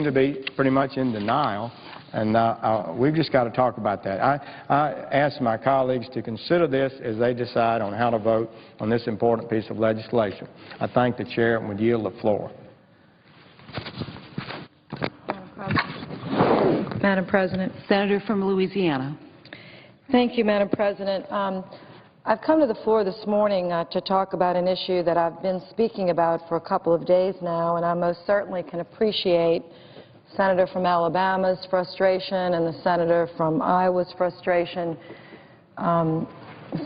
to be pretty much in denial, and we've just got to talk about that. I ask my colleagues to consider this as they decide on how to vote on this important piece of legislation. I thank the chair and would yield the floor. Madam President. Senator from Louisiana. Thank you, Madam President. I've come to the floor this morning to talk about an issue that I've been speaking about for a couple of days now, and I most certainly can appreciate Senator from Alabama's frustration and the Senator from Iowa's frustration. The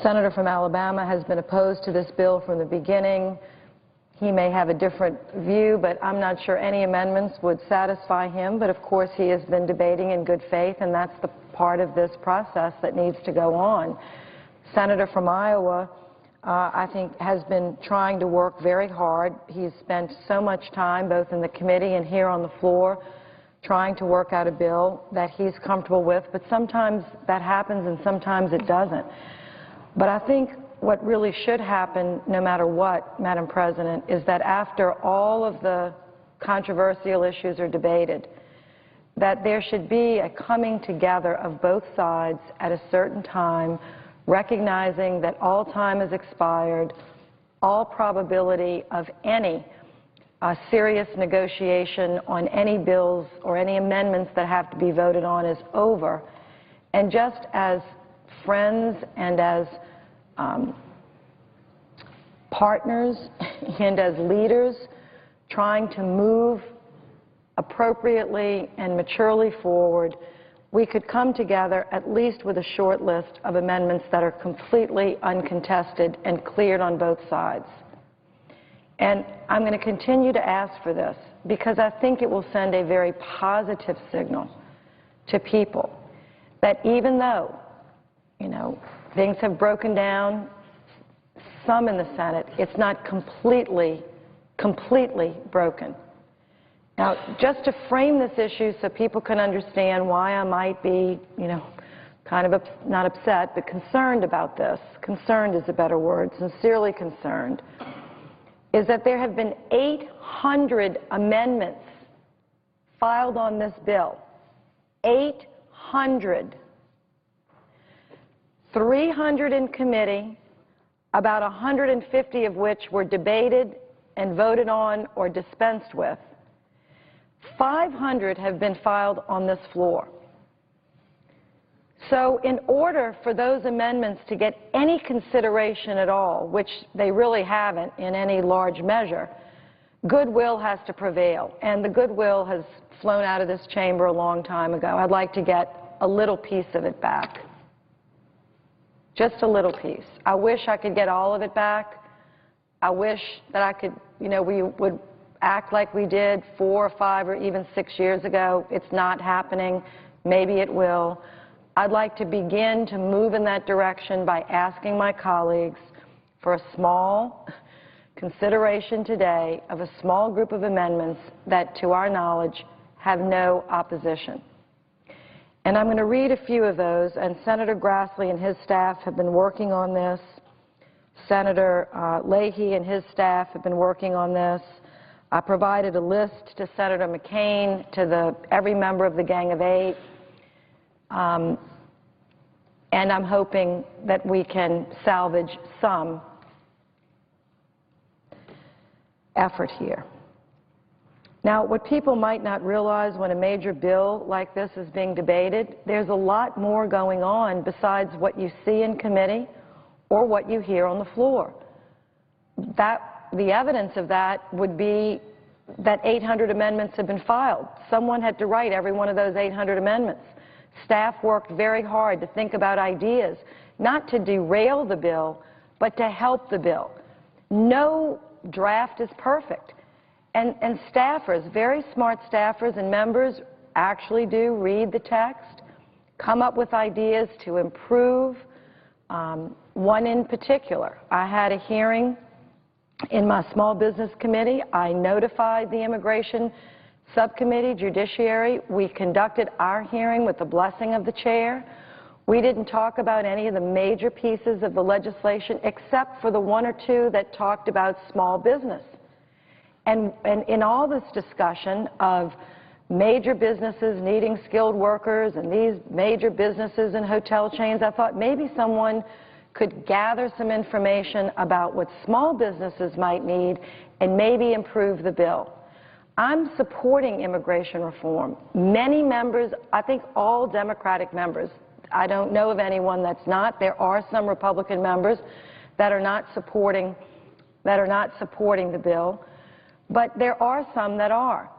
Senator from Alabama has been opposed to this bill from the beginning. He may have a different view, but I'm not sure any amendments would satisfy him. But of course, he has been debating in good faith, and that's the part of this process that needs to go on. Senator from Iowa, I think, has been trying to work very hard. He's spent so much time, both in the committee and here on the floor, trying to work out a bill that he's comfortable with. But sometimes that happens and sometimes it doesn't. But I think what really should happen, no matter what, Madam President, is that after all of the controversial issues are debated, that there should be a coming together of both sides at a certain time, recognizing that all time has expired, all probability of any serious negotiation on any bills or any amendments that have to be voted on is over. And just as friends and as partners and as leaders trying to move appropriately and maturely forward, we could come together at least with a short list of amendments that are completely uncontested and cleared on both sides. And I'm going to continue to ask for this because I think it will send a very positive signal to people that even though, things have broken down, some in the Senate, it's not completely broken. Now, just to frame this issue so people can understand why I might be, kind of not upset, but concerned about this, concerned is a better word, sincerely concerned, is that there have been 800 amendments filed on this bill. 800. 300 in committee, about 150 of which were debated and voted on or dispensed with. 500 have been filed on this floor. So in order for those amendments to get any consideration at all, which they really haven't in any large measure, goodwill has to prevail. And the goodwill has flown out of this chamber a long time ago. I'd like to get a little piece of it back. Just a little piece. I wish I could get all of it back. I wish that I could, we would act like we did 4 or 5 or even 6 years ago. It's not happening. Maybe it will. I'd like to begin to move in that direction by asking my colleagues for a small consideration today of a small group of amendments that, to our knowledge, have no opposition. And I'm going to read a few of those, and Senator Grassley and his staff have been working on this. Senator Leahy and his staff have been working on this. I provided a list to Senator McCain, to every member of the Gang of Eight, and I'm hoping that we can salvage some effort here. Now, what people might not realize when a major bill like this is being debated, there's a lot more going on besides what you see in committee or what you hear on the floor. The evidence of that would be that 800 amendments have been filed. Someone had to write every one of those 800 amendments. Staff worked very hard to think about ideas, not to derail the bill, but to help the bill. No draft is perfect. And staffers, very smart staffers and members, actually do read the text, come up with ideas to improve. One in particular, I had a hearing in my Small Business Committee. I notified the Immigration Subcommittee, Judiciary. We conducted our hearing with the blessing of the chair. We didn't talk about any of the major pieces of the legislation except for the 1 or 2 that talked about small business. And in all this discussion of major businesses needing skilled workers and these major businesses and hotel chains, I thought maybe someone could gather some information about what small businesses might need and maybe improve the bill. I'm supporting immigration reform. Many members, I think all Democratic members, I don't know of anyone that's not. There are some Republican members that are not supporting the bill, but there are some that are.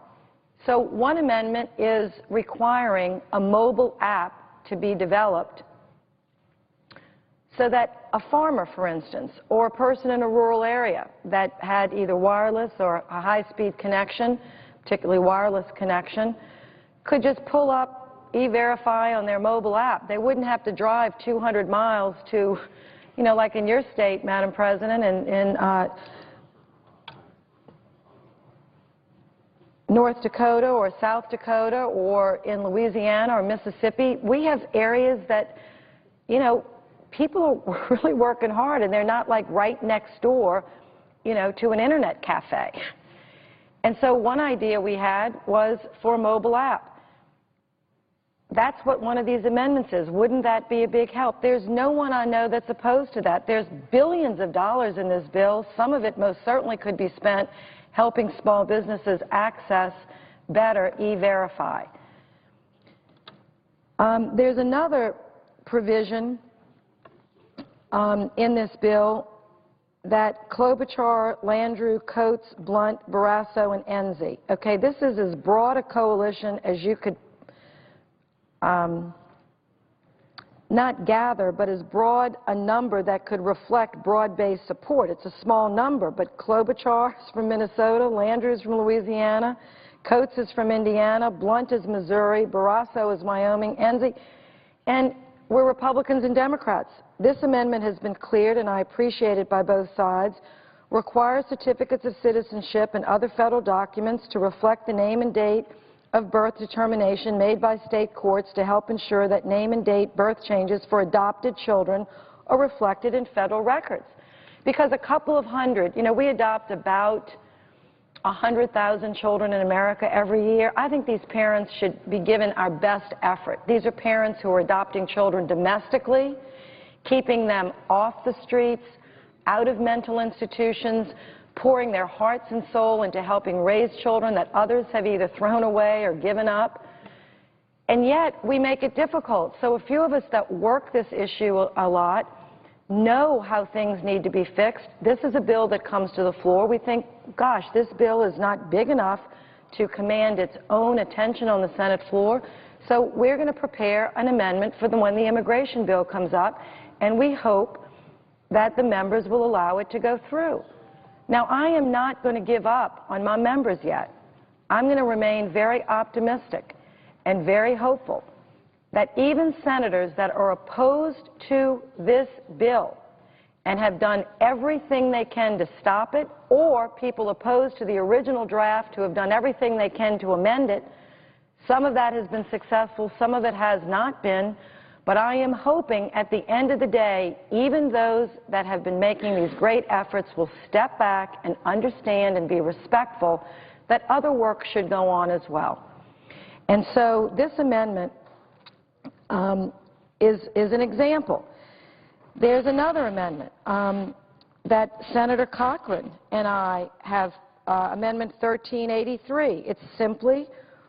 So one amendment is requiring a mobile app to be developed so that a farmer, for instance, or a person in a rural area that had either wireless or a high-speed connection, particularly wireless connection, could just pull up E-Verify on their mobile app. They wouldn't have to drive 200 miles to, you know, like in your state, Madam President, in North Dakota or South Dakota or in Louisiana or Mississippi. We have areas that, you know, people are really working hard and they're not like right next door, you know, to an internet cafe. And so one idea we had was for a mobile app. That's what one of these amendments is. Wouldn't that be a big help? There's no one I know that's opposed to that. There's billions of dollars in this bill. Some of it most certainly could be spent helping small businesses access better E-Verify. There's another provision in this bill that Klobuchar, Landrieu, Coates, Blunt, Barrasso, and Enzi. Okay, this is as broad a coalition as you could not gather, but as broad a number that could reflect broad-based support. It's a small number, but Klobuchar is from Minnesota, Landrieu is from Louisiana, Coates is from Indiana, Blunt is Missouri, Barrasso is Wyoming, Enzi, and we're Republicans and Democrats. This amendment has been cleared, and I appreciate it by both sides, requires certificates of citizenship and other federal documents to reflect the name and date of birth determination made by state courts to help ensure that name and date birth changes for adopted children are reflected in federal records. Because a couple of hundred, you know, we adopt about 100,000 children in America every year. I think these parents should be given our best effort. These are parents who are adopting children domestically, keeping them off the streets, out of mental institutions, pouring their hearts and soul into helping raise children that others have either thrown away or given up. And yet, we make it difficult. So a few of us that work this issue a lot know how things need to be fixed. This is a bill that comes to the floor. We think, gosh, this bill is not big enough to command its own attention on the Senate floor. So we're going to prepare an amendment for when the immigration bill comes up, and we hope that the members will allow it to go through. Now, I am not going to give up on my members yet. I'm going to remain very optimistic and very hopeful that even senators that are opposed to this bill and have done everything they can to stop it, or people opposed to the original draft who have done everything they can to amend it, some of that has been successful, some of it has not been, but I am hoping at the end of the day, even those that have been making these great efforts will step back and understand and be respectful that other work should go on as well. And so this amendment is an example. There's another amendment that Senator Cochran and I have, Amendment 1383. It simply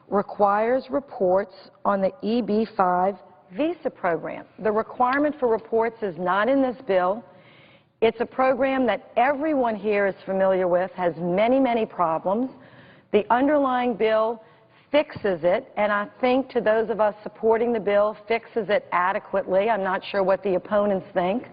requires reports on the EB-5 visa program. The requirement for reports is not in this bill. It's a program that everyone here is familiar with, has many, many problems. The underlying bill fixes it, and I think to those of us supporting the bill, fixes it adequately. I'm not sure what the opponents think.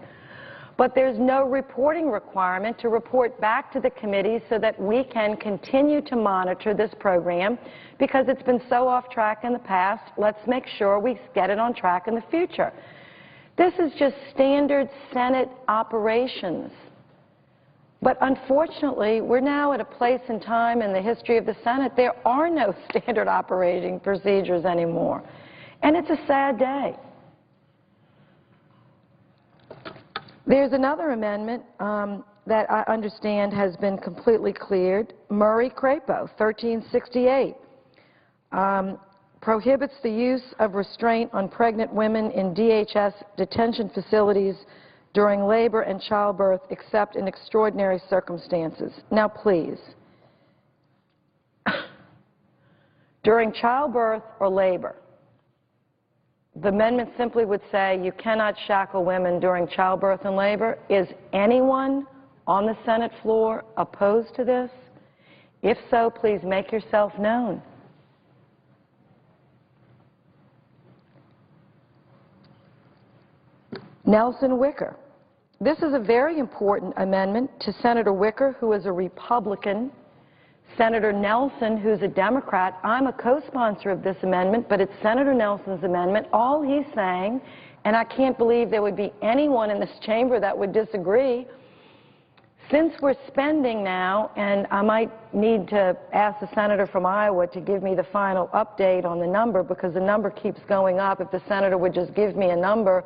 But there's no reporting requirement to report back to the committee so that we can continue to monitor this program because it's been so off track in the past. Let's make sure we get it on track in the future. This is just standard Senate operations. But unfortunately, we're now at a place in time in the history of the Senate, there are no standard operating procedures anymore. And it's a sad day. There's another amendment that I understand has been completely cleared, Murray-Crapo, 1368. prohibits the use of restraint on pregnant women in DHS detention facilities during labor and childbirth except in extraordinary circumstances. Now, please, during childbirth or labor, the amendment simply would say you cannot shackle women during childbirth and labor. Is anyone on the Senate floor opposed to this? If so, please make yourself known. Nelson Wicker. This is a very important amendment to Senator Wicker, who is a Republican, Senator Nelson, who's a Democrat. I'm a co-sponsor of this amendment, but it's Senator Nelson's amendment. All he's saying, and I can't believe there would be anyone in this chamber that would disagree, since we're spending now, and I might need to ask the senator from Iowa to give me the final update on the number, because the number keeps going up. If the senator would just give me a number.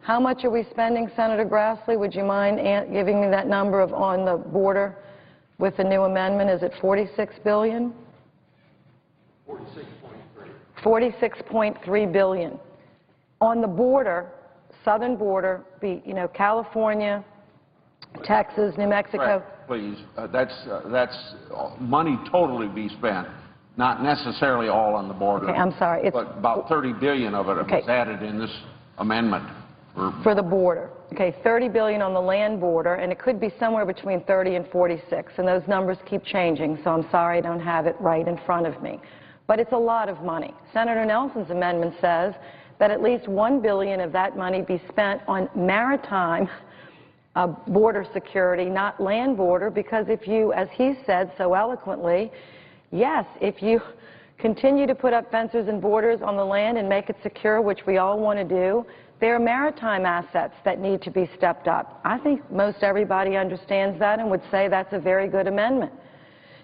How much are we spending, Senator Grassley? Would you mind giving me that number of on the border with the new amendment? Is it $46 billion? 46.3. $46.3 billion. On the border, southern border, California, Texas, New Mexico. Right, please. That's money totally be spent, not necessarily all on the border. Okay, I'm sorry. But about $30 billion of it was added in this amendment. For the border. Okay, $30 billion on the land border, and it could be somewhere between 30 and 46, and those numbers keep changing, so I'm sorry I don't have it right in front of me. But it's a lot of money. Senator Nelson's amendment says that at least $1 billion of that money be spent on maritime border security, not land border, because if you, as he said so eloquently, yes, if you continue to put up fences and borders on the land and make it secure, which we all want to do, there are maritime assets that need to be stepped up. I think most everybody understands that and would say that's a very good amendment.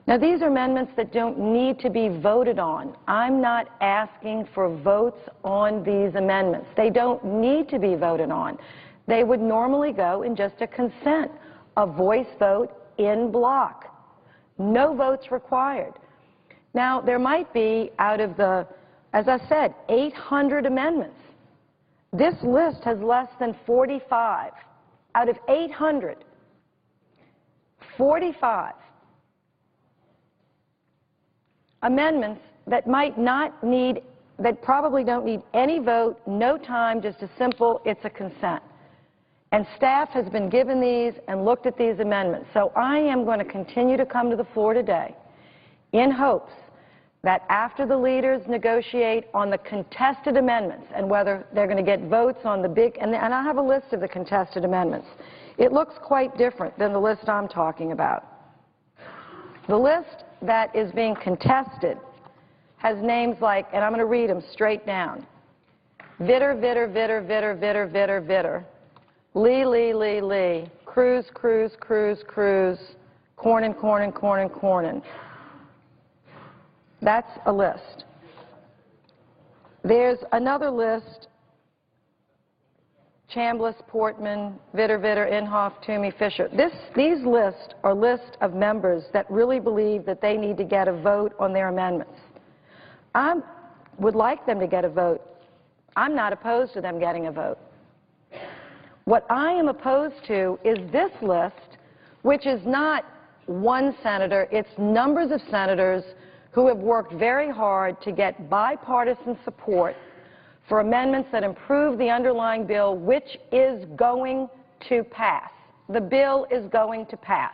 Now, these are amendments that don't need to be voted on. I'm not asking for votes on these amendments. They don't need to be voted on. They would normally go in just a consent, a voice vote in block. No votes required. Now, there might be, out of the, as I said, 800 amendments, this list has less than 45. Out of 800, 45 amendments that might not need, that probably don't need any vote, no time, just a simple, it's a consent. And staff has been given these and looked at these amendments. So I am going to continue to come to the floor today in hopes that after the leaders negotiate on the contested amendments and whether they're going to get votes on the big, and I have a list of the contested amendments. It looks quite different than the list I'm talking about. The list that is being contested has names like, and I'm going to read them straight down, Vitter, Vitter, Vitter, Vitter, Vitter, Vitter, Vitter, Lee, Lee, Lee, Lee, Cruz, Cruz, Cruz, Cruz, Cornyn, Cornyn, Cornyn, Cornyn. That's a list. There's another list, Chambliss, Portman, Vitter, Vitter, Inhofe, Toomey, Fisher. These lists are lists of members that really believe that they need to get a vote on their amendments. I would like them to get a vote. I'm not opposed to them getting a vote. What I am opposed to is this list, which is not one senator, it's numbers of senators who have worked very hard to get bipartisan support for amendments that improve the underlying bill, which is going to pass. The bill is going to pass.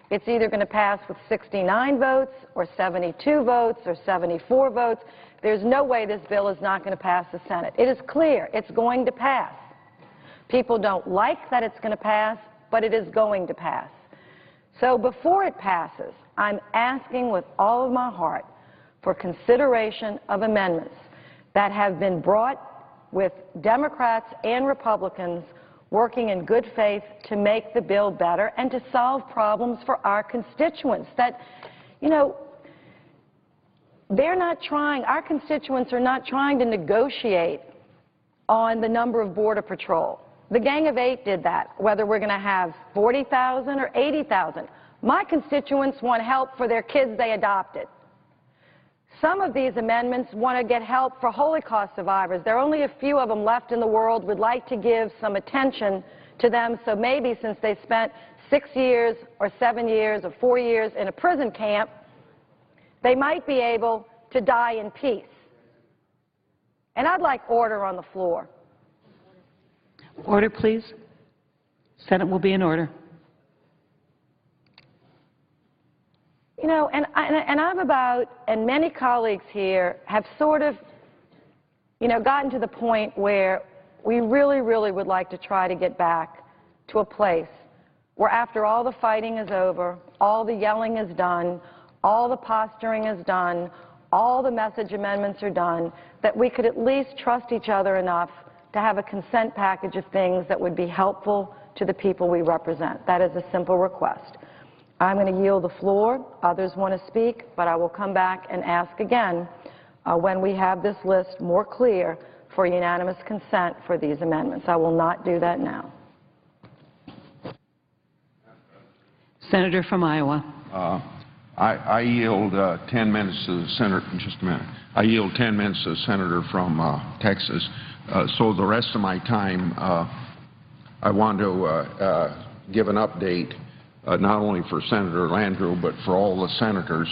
It's either going to pass with 69 votes or 72 votes or 74 votes. There's no way this bill is not going to pass the Senate. It is clear it's going to pass. People don't like that it's going to pass, but it is going to pass. So before it passes, I'm asking with all of my heart for consideration of amendments that have been brought with Democrats and Republicans working in good faith to make the bill better and to solve problems for our constituents that, you know, they're not trying, our constituents are not trying to negotiate on the number of Border Patrol. The Gang of Eight did that, whether we're going to have 40,000 or 80,000. My constituents want help for their kids they adopted. some of these amendments want to get help for Holocaust survivors. There are only a few of them left in the world. We'd like to give some attention to them, so maybe since they spent 6 years or 7 years or 4 years in a prison camp, they might be able to die in peace. And I'd like order on the floor. Order, please. Senate will be in order. You know, and I'm about, and many colleagues here have sort of, you know, gotten to the point where we really, really would like to try to get back to a place where after all the fighting is over, all the yelling is done, all the posturing is done, all the message amendments are done, that we could at least trust each other enough to have a consent package of things that would be helpful to the people we represent. That is a simple request. I'm going to yield the floor. Others want to speak, but I will come back and ask again when we have this list more clear for unanimous consent for these amendments. I will not do that now. Senator from Iowa. I yield 10 minutes to the senator. Just a minute. I yield 10 minutes to the senator from Texas. So the rest of my time, I want to give an update, not only for Senator Landrieu, but for all the senators.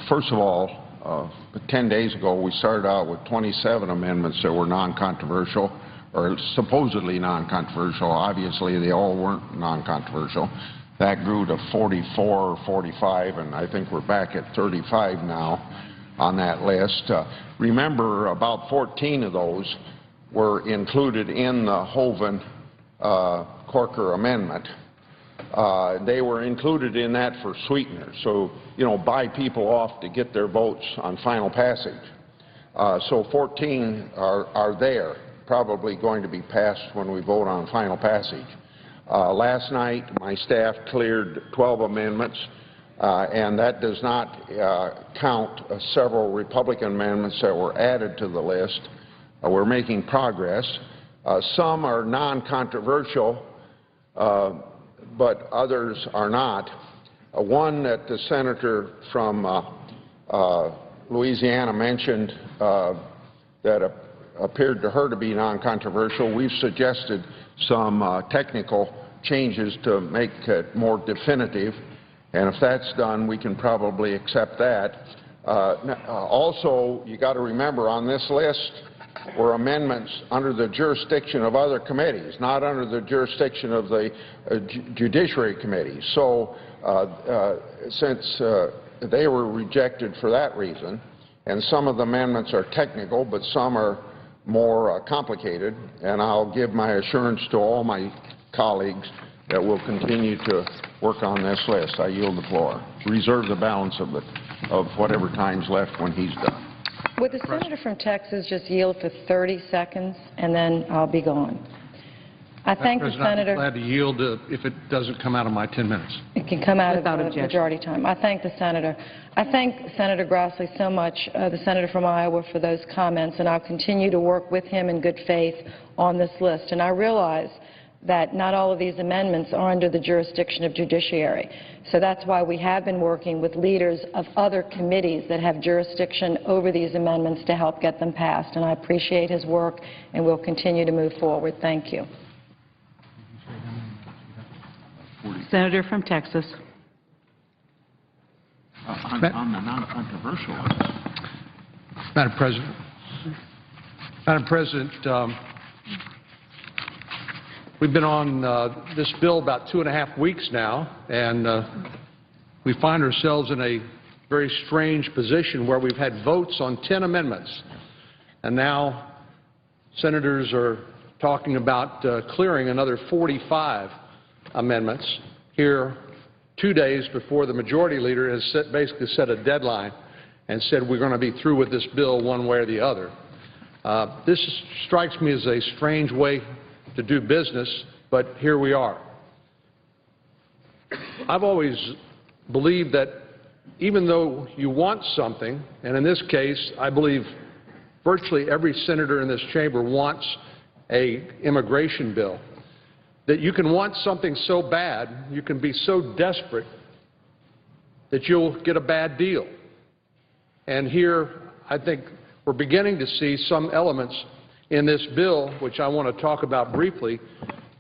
First of all, 10 days ago, we started out with 27 amendments that were non-controversial, or supposedly non-controversial. Obviously, they all weren't non-controversial. That grew to 44 or 45, and I think we're back at 35 now on that list. Remember, about 14 of those were included in the Hoeven-Corker amendment. They were included in that for sweeteners, so, you know, buy people off to get their votes on final passage. So 14 are there, probably going to be passed when we vote on final passage. Last night, my staff cleared 12 amendments, and that does not count several Republican amendments that were added to the list. We're making progress. Some are non-controversial, but others are not. One that the senator from Louisiana mentioned that appeared to her to be non-controversial. We've suggested some technical changes to make it more definitive, and if that's done, we can probably accept that. Also, you got to remember, on this list were amendments under the jurisdiction of other committees, not under the jurisdiction of the Judiciary Committee. So since they were rejected for that reason, and some of the amendments are technical, but some are more complicated, and I'll give my assurance to all my colleagues that we'll continue to work on this list. I yield the floor. Reserve the balance of whatever time's left when he's done. Would the senator from Texas just yield for 30 seconds, and then I'll be gone? I thank the senator. I'm glad to yield if it doesn't come out of my 10 minutes. It can come out Without of the objection. majority time. I thank the senator. I thank Senator Grassley so much, the senator from Iowa, for those comments, and I'll continue to work with him in good faith on this list. And I realize that not all of these amendments are under the jurisdiction of judiciary. So that's why we have been working with leaders of other committees that have jurisdiction over these amendments to help get them passed. And I appreciate his work, and we'll continue to move forward. Thank you. Senator from Texas. On the non-controversial ones. Madam President, we've been on this bill about 2.5 weeks now, and we find ourselves in a very strange position where we've had votes on 10 amendments, and now senators are talking about clearing another 45 amendments here 2 days before the majority leader has basically set a deadline and said we're going to be through with this bill one way or the other. This strikes me as a strange way to do business, but here we are. I've always believed that even though you want something, and in this case, I believe virtually every senator in this chamber wants an immigration bill, that you can want something so bad, you can be so desperate that you'll get a bad deal. And here, I think we're beginning to see some elements in this bill, which I want to talk about briefly,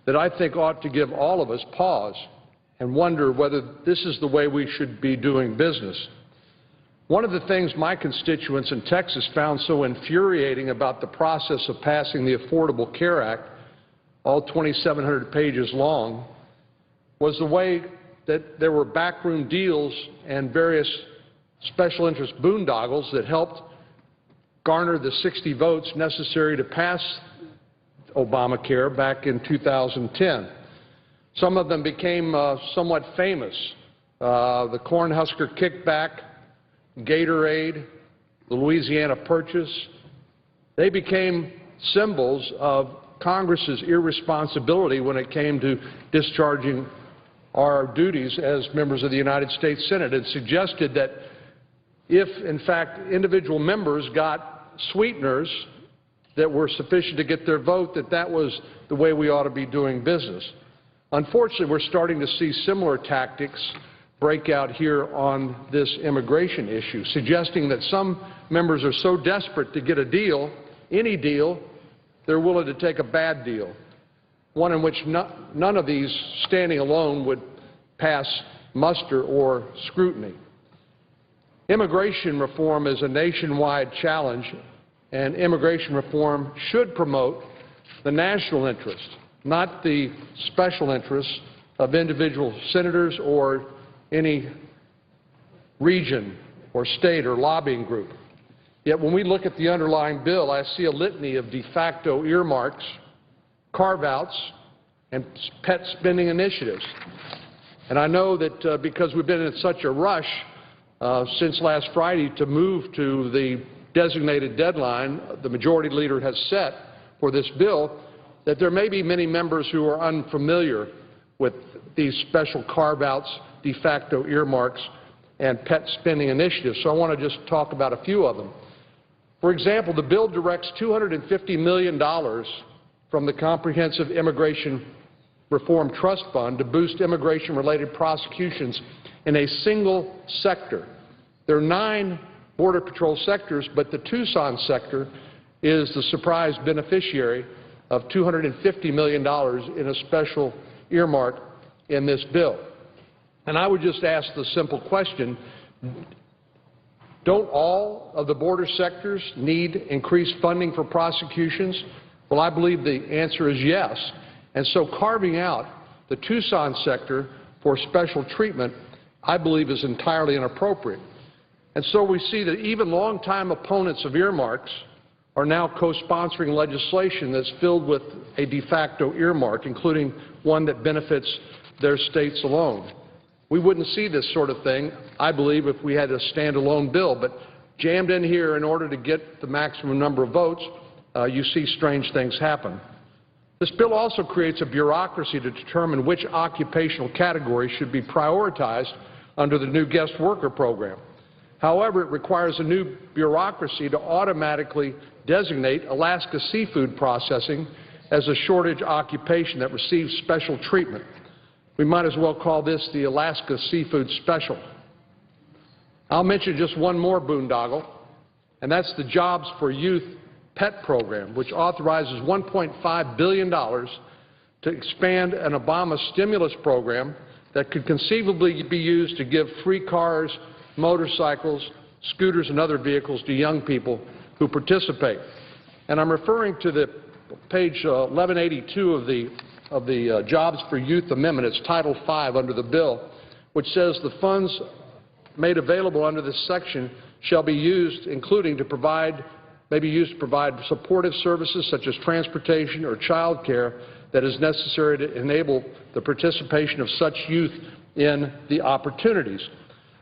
that I think ought to give all of us pause and wonder whether this is the way we should be doing business. One of the things my constituents in Texas found so infuriating about the process of passing the Affordable Care Act, all 2,700 pages long, was the way that there were backroom deals and various special interest boondoggles that helped garner the 60 votes necessary to pass Obamacare back in 2010. Some of them became somewhat famous. The Cornhusker kickback, Gatorade, the Louisiana Purchase. They became symbols of Congress's irresponsibility when it came to discharging our duties as members of the United States Senate. It suggested that if, in fact, individual members got sweeteners that were sufficient to get their vote, that was the way we ought to be doing business. Unfortunately, we're starting to see similar tactics break out here on this immigration issue, suggesting that some members are so desperate to get a deal, any deal, they're willing to take a bad deal, one in which none of these standing alone would pass muster or scrutiny. Immigration reform is a nationwide challenge, and immigration reform should promote the national interest, not the special interests of individual senators or any region or state or lobbying group. Yet when we look at the underlying bill, I see a litany of de facto earmarks, carve-outs, and pet spending initiatives. And I know that because we've been in such a rush since last Friday to move to the designated deadline the majority leader has set for this bill, that there may be many members who are unfamiliar with these special carve-outs, de facto earmarks, and pet spending initiatives. So I want to just talk about a few of them. For example, the bill directs $250 million from the Comprehensive Immigration Reform Trust Fund to boost immigration-related prosecutions in a single sector. There are 9 Border Patrol sectors, but the Tucson sector is the surprise beneficiary of $250 million in a special earmark in this bill. And I would just ask the simple question, don't all of the border sectors need increased funding for prosecutions? Well, I believe the answer is yes. And so carving out the Tucson sector for special treatment, I believe, is entirely inappropriate. And so we see that even longtime opponents of earmarks are now co-sponsoring legislation that's filled with a de facto earmark, including one that benefits their states alone. We wouldn't see this sort of thing, I believe, if we had a standalone bill, but jammed in here in order to get the maximum number of votes, you see strange things happen. This bill also creates a bureaucracy to determine which occupational categories should be prioritized under the new guest worker program. However, it requires a new bureaucracy to automatically designate Alaska seafood processing as a shortage occupation that receives special treatment. We might as well call this the Alaska Seafood Special. I'll mention just one more boondoggle, and that's the Jobs for Youth PET program, which authorizes $1.5 billion to expand an Obama stimulus program that could conceivably be used to give free cars, motorcycles, scooters, and other vehicles to young people who participate. And I'm referring to the page 1182 of the Jobs for Youth Amendment. It's Title V under the bill, which says the funds made available under this section shall be used, including to provide, may be used to provide supportive services such as transportation or child care that is necessary to enable the participation of such youth in the opportunities.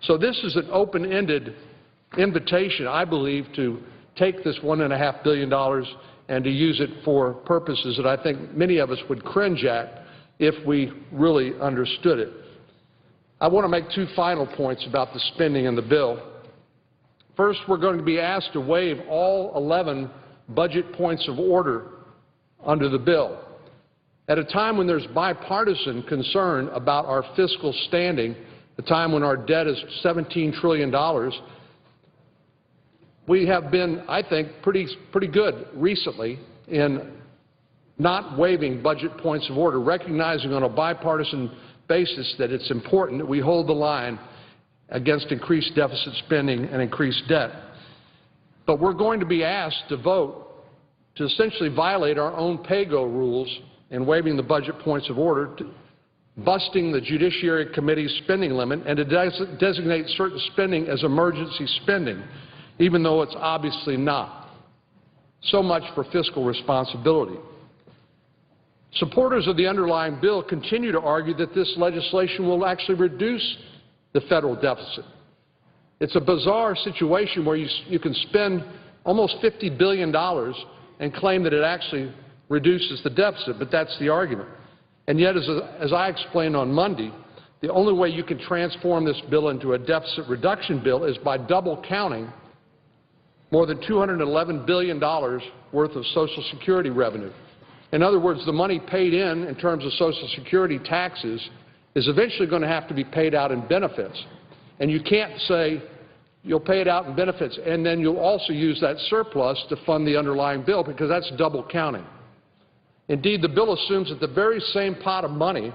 So this is an open-ended invitation, I believe, to take this $1.5 billion and to use it for purposes that I think many of us would cringe at if we really understood it. I want to make 2 final points about the spending in the bill. First, we're going to be asked to waive all 11 budget points of order under the bill. At a time when there's bipartisan concern about our fiscal standing, a time when our debt is $17 trillion, we have been, I think, pretty good recently in not waiving budget points of order, recognizing on a bipartisan basis that it's important that we hold the line against increased deficit spending and increased debt. But we're going to be asked to vote to essentially violate our own PAYGO rules in waiving the budget points of order, busting the Judiciary Committee's spending limit, and to designate certain spending as emergency spending, even though it's obviously not. So much for fiscal responsibility. Supporters of the underlying bill continue to argue that this legislation will actually reduce the federal deficit. It's a bizarre situation where you can spend almost $50 billion and claim that it actually reduces the deficit, but that's the argument. And yet, as I explained on Monday, the only way you can transform this bill into a deficit reduction bill is by double counting more than $211 billion worth of Social Security revenue. In other words, the money paid in terms of Social Security taxes is eventually going to have to be paid out in benefits. And you can't say you'll pay it out in benefits and then you'll also use that surplus to fund the underlying bill, because that's double counting. Indeed, the bill assumes that the very same pot of money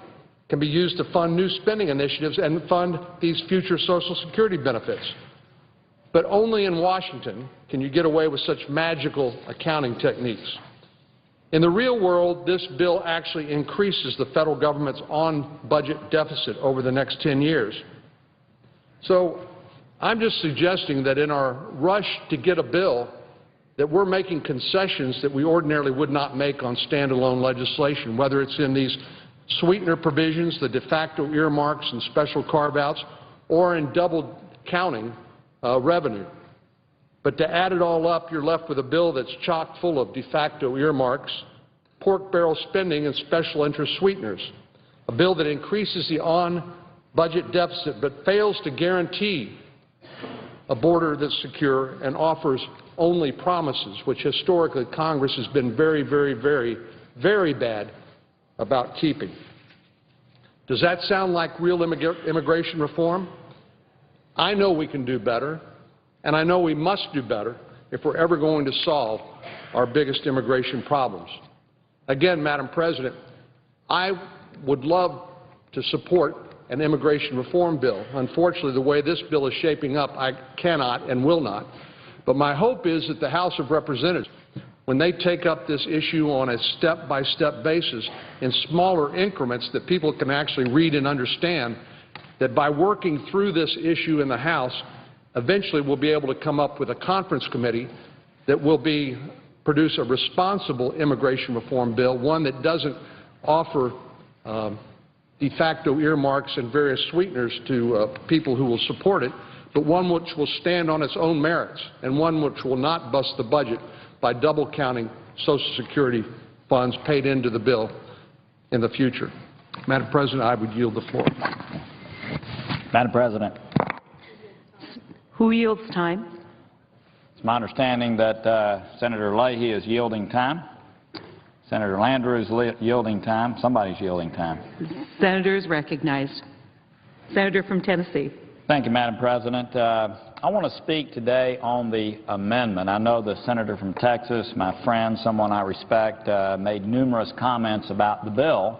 can be used to fund new spending initiatives and fund these future Social Security benefits. But only in Washington can you get away with such magical accounting techniques. In the real world, this bill actually increases the federal government's on-budget deficit over the next 10 years. So I'm just suggesting that in our rush to get a bill, that we're making concessions that we ordinarily would not make on standalone legislation, whether it's in these sweetener provisions, the de facto earmarks and special carve-outs, or in double counting revenue. But to add it all up, you're left with a bill that's chock full of de facto earmarks, pork barrel spending, and special interest sweeteners, a bill that increases the on-budget deficit but fails to guarantee a border that's secure and offers only promises, which historically Congress has been very, very, very, very bad about keeping. Does that sound like real immigration reform? I know we can do better, and I know we must do better if we're ever going to solve our biggest immigration problems. Again, Madam President, I would love to support an immigration reform bill. Unfortunately, the way this bill is shaping up, I cannot and will not. But my hope is that the House of Representatives, when they take up this issue on a step-by-step basis in smaller increments that people can actually read and understand, that by working through this issue in the House, eventually we'll be able to come up with a conference committee that will produce a responsible immigration reform bill, one that doesn't offer de facto earmarks and various sweeteners to people who will support it, but one which will stand on its own merits and one which will not bust the budget by double counting Social Security funds paid into the bill in the future. Madam President, I would yield the floor. Madam President. Who yields time? It's my understanding that Senator Leahy is yielding time. Senator Landrieu is yielding time. Somebody's yielding time. Senator is recognized. Senator from Tennessee. Thank you, Madam President. I want to speak today on the amendment. I know the senator from Texas, my friend, someone I respect, made numerous comments about the bill.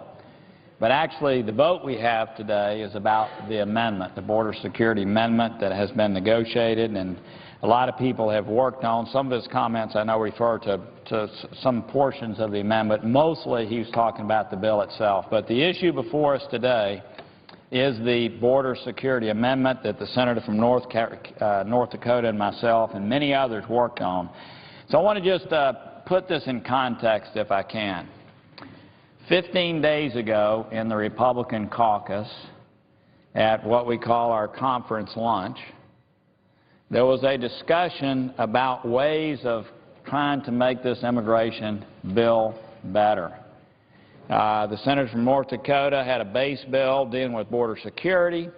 But actually, the vote we have today is about the amendment, the border security amendment that has been negotiated and a lot of people have worked on. Some of his comments I know refer to some portions of the amendment. Mostly he was talking about the bill itself. But the issue before us today is the border security amendment that the senator from North Dakota and myself and many others worked on. So I want to just put this in context if I can. 15 days ago in the Republican caucus at what we call our conference lunch, there was a discussion about ways of trying to make this immigration bill better. The senator from North Dakota had a base bill dealing with border security,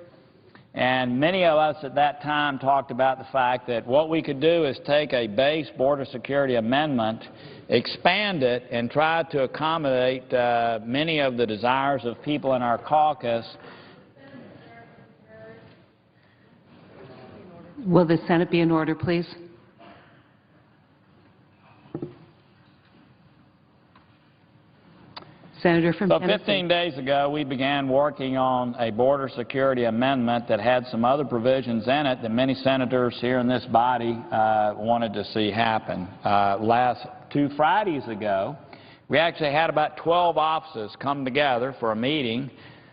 and many of us at that time talked about the fact that what we could do is take a base border security amendment, expand it, and try to accommodate many of the desires of people in our caucus. Will the Senate be in order, please? Senator from So Tennessee. 15 days ago, we began working on a border security amendment that had some other provisions in it that many senators here in this body wanted to see happen. Last 2 Fridays ago, we actually had about 12 offices come together for a meeting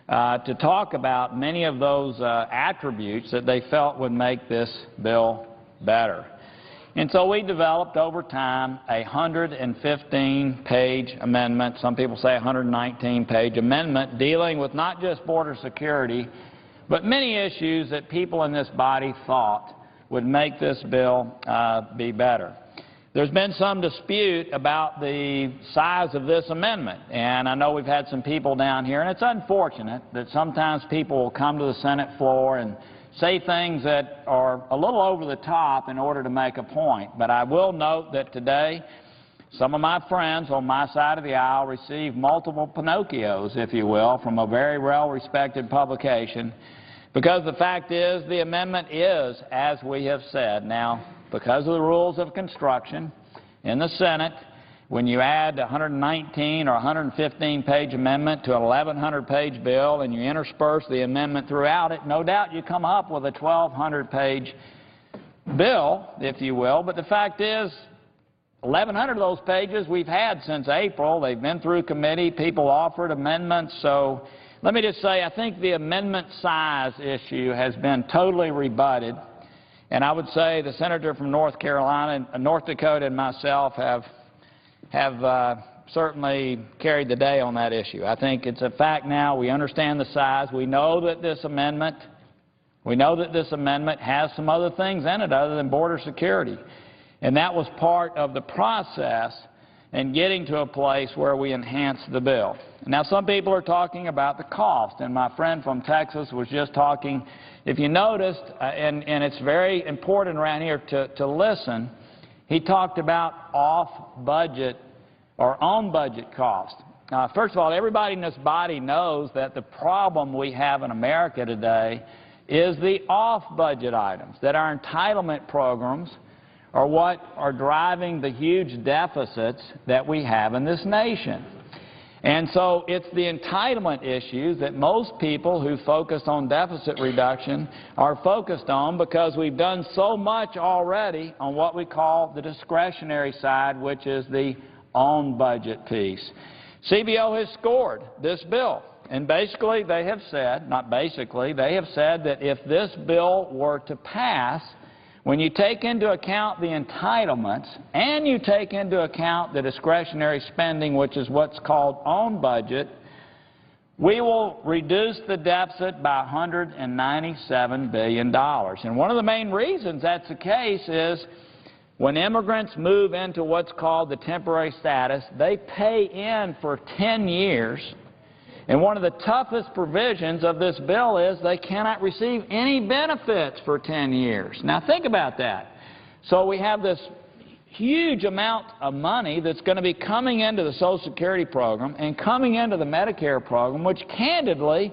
to talk about many of those attributes that they felt would make this bill better. And so we developed over time a 115-page amendment, some people say 119-page amendment, dealing with not just border security, but many issues that people in this body thought would make this bill be better. There's been some dispute about the size of this amendment, and I know we've had some people down here, and it's unfortunate that sometimes people will come to the Senate floor and say things that are a little over the top in order to make a point. But I will note that today some of my friends on my side of the aisle received multiple Pinocchios, if you will, from a very well-respected publication, because the fact is the amendment is, as we have said. Now, because of the rules of construction in the Senate, when you add a 119 or 115-page amendment to an 1,100-page bill and you intersperse the amendment throughout it, no doubt you come up with a 1,200-page bill, if you will. But the fact is, 1,100 of those pages we've had since April. They've been through committee. People offered amendments. So let me just say, I think the amendment size issue has been totally rebutted. And I would say the senator from North Dakota and myself have certainly carried the day on that issue. I think it's a fact now. We understand the size. We know that this amendment has some other things in it other than border security. And that was part of the process in getting to a place where we enhanced the bill. Now, some people are talking about the cost, and my friend from Texas was just talking. If you noticed, and it's very important around here to listen, he talked about off-budget or on-budget cost. First of all, everybody in this body knows that the problem we have in America today is the off-budget items, that our entitlement programs are what are driving the huge deficits that we have in this nation. And so it's the entitlement issues that most people who focus on deficit reduction are focused on, because we've done so much already on what we call the discretionary side, which is the on-budget piece. CBO has scored this bill, and basically they have said, not basically, they have said that if this bill were to pass, when you take into account the entitlements and you take into account the discretionary spending, which is what's called on budget, we will reduce the deficit by $197 billion. And one of the main reasons that's the case is when immigrants move into what's called the temporary status, they pay in for 10 years. And one of the toughest provisions of this bill is they cannot receive any benefits for 10 years. Now, think about that. So we have this huge amount of money that's going to be coming into the Social Security program and coming into the Medicare program, which candidly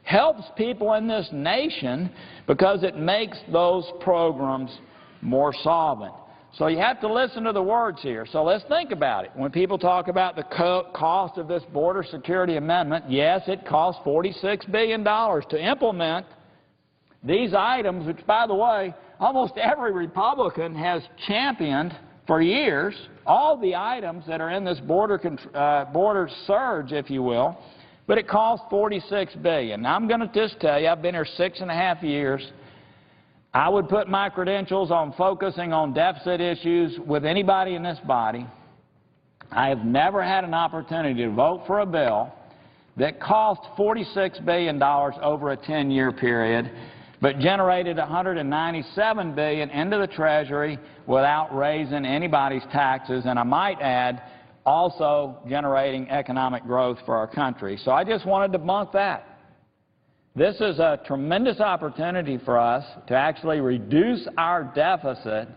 helps people in this nation because it makes those programs more solvent. So you have to listen to the words here. So let's think about it. When people talk about the cost of this border security amendment, yes, it costs $46 billion to implement these items, which, by the way, almost every Republican has championed for years, all the items that are in this border surge, if you will, but it costs $46 billion. Now, I'm going to just tell you, I've been here 6.5 years. I would put my credentials on focusing on deficit issues with anybody in this body. I have never had an opportunity to vote for a bill that cost $46 billion over a 10-year period, but generated $197 billion into the Treasury without raising anybody's taxes, and I might add, also generating economic growth for our country. So I just wanted to debunk that. This is a tremendous opportunity for us to actually reduce our deficit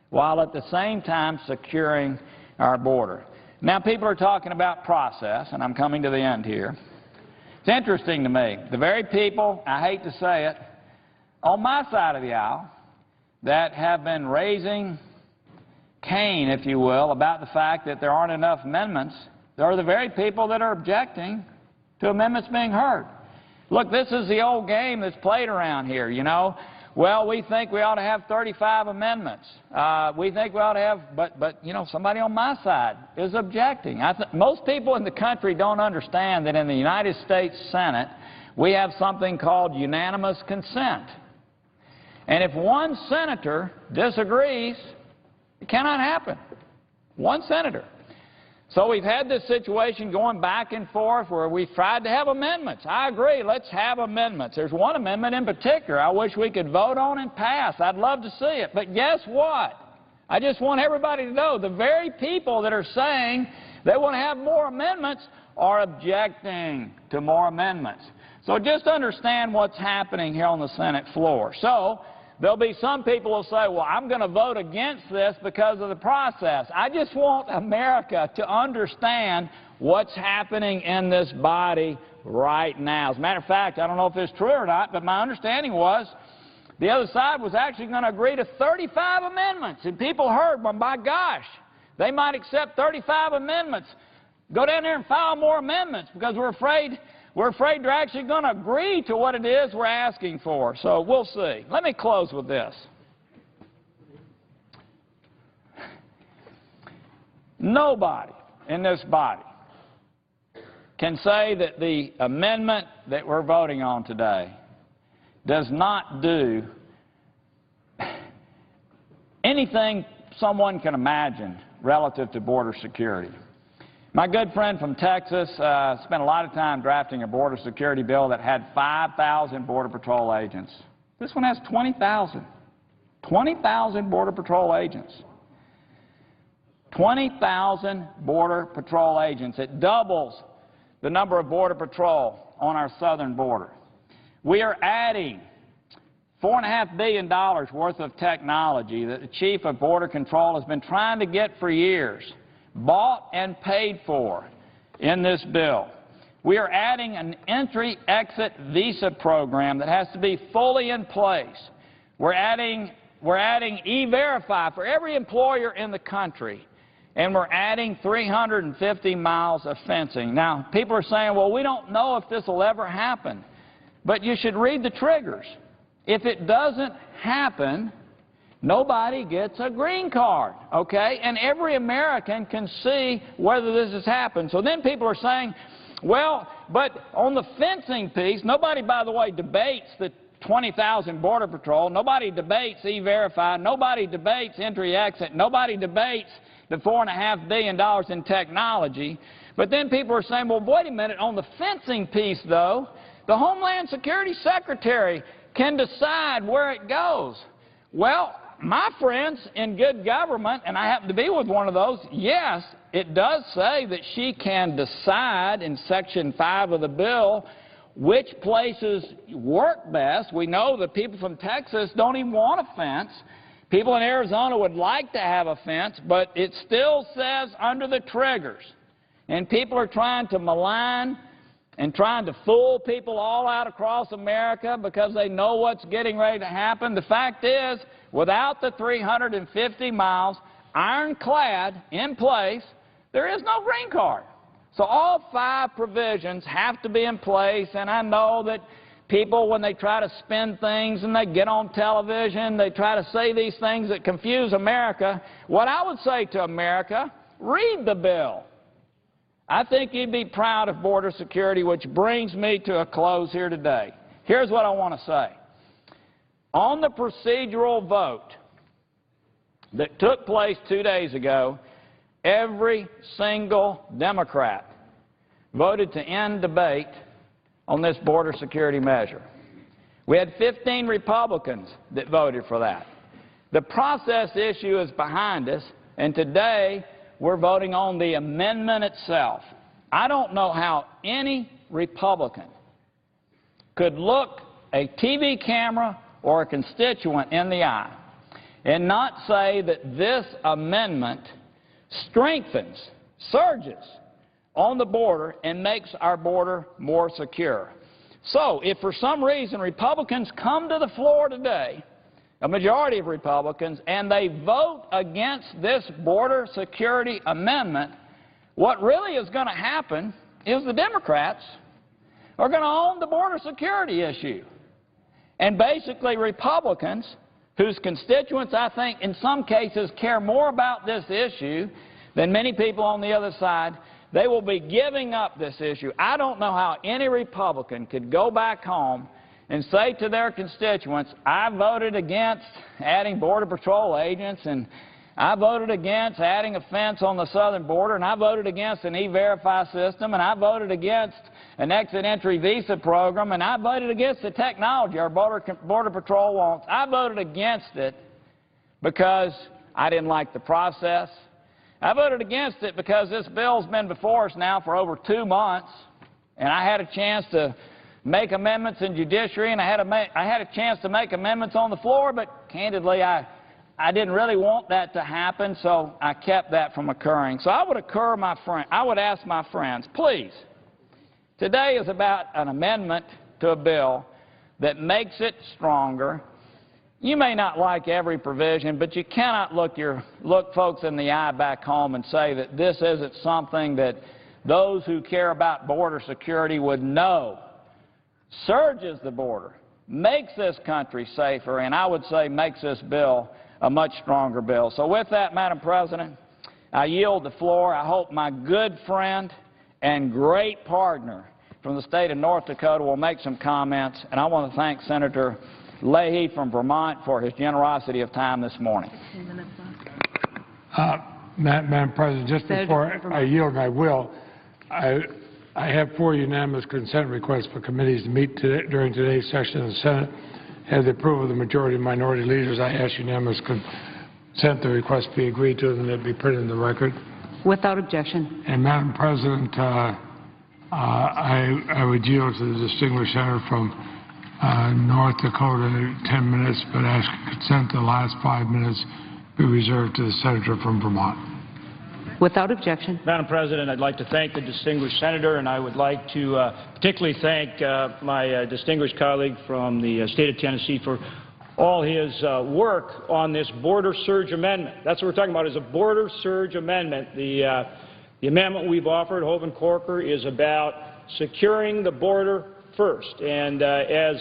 while at the same time securing our border. Now, people are talking about process, and I'm coming to the end here. It's interesting to me. The very people, I hate to say it, on my side of the aisle that have been raising Cain, if you will, about the fact that there aren't enough amendments are the very people that are objecting to amendments being heard. Look, this is the old game that's played around here, you know. Well, we think we ought to have 35 amendments. We think we ought to have, but you know, somebody on my side is objecting. Most people in the country don't understand that in the United States Senate, we have something called unanimous consent. And if one senator disagrees, it cannot happen. One senator. So we've had this situation going back and forth where we've tried to have amendments. I agree, let's have amendments. There's one amendment in particular I wish we could vote on and pass. I'd love to see it. But guess what? I just want everybody to know the very people that are saying they want to have more amendments are objecting to more amendments. So just understand what's happening here on the Senate floor. So there'll be some people who will say, well, I'm going to vote against this because of the process. I just want America to understand what's happening in this body right now. As a matter of fact, I don't know if it's true or not, but my understanding was the other side was actually going to agree to 35 amendments. And people heard, well, my gosh, they might accept 35 amendments. Go down there and file more amendments because we're afraid they're actually going to agree to what it is we're asking for. So we'll see. Let me close with this. Nobody in this body can say that the amendment that we're voting on today does not do anything someone can imagine relative to border security. My good friend from Texas spent a lot of time drafting a border security bill that had 5,000 Border Patrol agents. This one has 20,000. 20,000 Border Patrol agents. 20,000 Border Patrol agents. It doubles the number of Border Patrol on our southern border. We are adding $4.5 billion worth of technology that the Chief of Border Control has been trying to get for years, bought and paid for in this bill. We are adding an entry-exit visa program that has to be fully in place. We're adding E-Verify for every employer in the country, and we're adding 350 miles of fencing. Now, people are saying, well, we don't know if this will ever happen, but you should read the triggers. If it doesn't happen, nobody gets a green card, okay? And every American can see whether this has happened. So then people are saying, well, but on the fencing piece, nobody, by the way, debates the 20,000 Border Patrol. Nobody debates E-Verify. Nobody debates entry-exit. Nobody debates the $4.5 billion in technology. But then people are saying, well, wait a minute, on the fencing piece, though, the Homeland Security Secretary can decide where it goes. Well, my friends in good government, and I happen to be with one of those, yes, it does say that she can decide in Section 5 of the bill which places work best. We know that people from Texas don't even want a fence. People in Arizona would like to have a fence, but it still says under the triggers. And people are trying to malign and trying to fool people all out across America because they know what's getting ready to happen. The fact is, without the 350 miles ironclad in place, there is no green card. So all 5 provisions have to be in place, and I know that people, when they try to spin things and they get on television, they try to say these things that confuse America. What I would say to America, read the bill. I think you'd be proud of border security, which brings me to a close here today. Here's what I want to say. On the procedural vote that took place 2 days ago, every single Democrat voted to end debate on this border security measure. We had 15 Republicans that voted for that. The process issue is behind us, and today we're voting on the amendment itself. I don't know how any Republican could look a TV camera or a constituent in the eye and not say that this amendment strengthens, surges on the border and makes our border more secure. So if for some reason Republicans come to the floor today, a majority of Republicans, and they vote against this border security amendment, What really is going to happen is the Democrats are going to own the border security issue. And basically Republicans, whose constituents I think in some cases care more about this issue than many people on the other side, they will be giving up this issue. I don't know how any Republican could go back home and say to their constituents, I voted against adding Border Patrol agents, and I voted against adding a fence on the southern border, and I voted against an E-Verify system, and I voted against an exit-entry visa program, and I voted against the technology our Border Patrol wants. I voted against it because I didn't like the process. I voted against it because this bill's been before us now for over 2 months, and I had a chance to make amendments in judiciary, and I had a chance to make amendments on the floor, but candidly, I didn't really want that to happen, so I kept that from occurring. So I would ask my friends, please, today is about an amendment to a bill that makes it stronger. You may not like every provision, but you cannot look folks in the eye back home and say that this isn't something that those who care about border security would know surges the border, makes this country safer, and I would say makes this bill a much stronger bill. So with that, Madam President, I yield the floor. I hope my good friend and great partner from the state of North Dakota will make some comments, and I want to thank Senator Leahy from Vermont for his generosity of time this morning. Madam President, just before I yield, and I will, I have 4 unanimous consent requests for committees to meet during today's session of the Senate. Have the approval of the majority and minority leaders, I ask unanimous consent the request be agreed to and that it be printed in the record. Without objection. And Madam President, I would yield to the distinguished senator from North Dakota 10 minutes, but ask consent the last 5 minutes be reserved to the senator from Vermont. Without objection. Madam President, I'd like to thank the distinguished senator, and I would like to particularly thank my distinguished colleague from the state of Tennessee for all his work on this border surge amendment. That's what we're talking about, is a border surge amendment. The amendment we've offered, Hoeven Corker, is about securing the border first. And as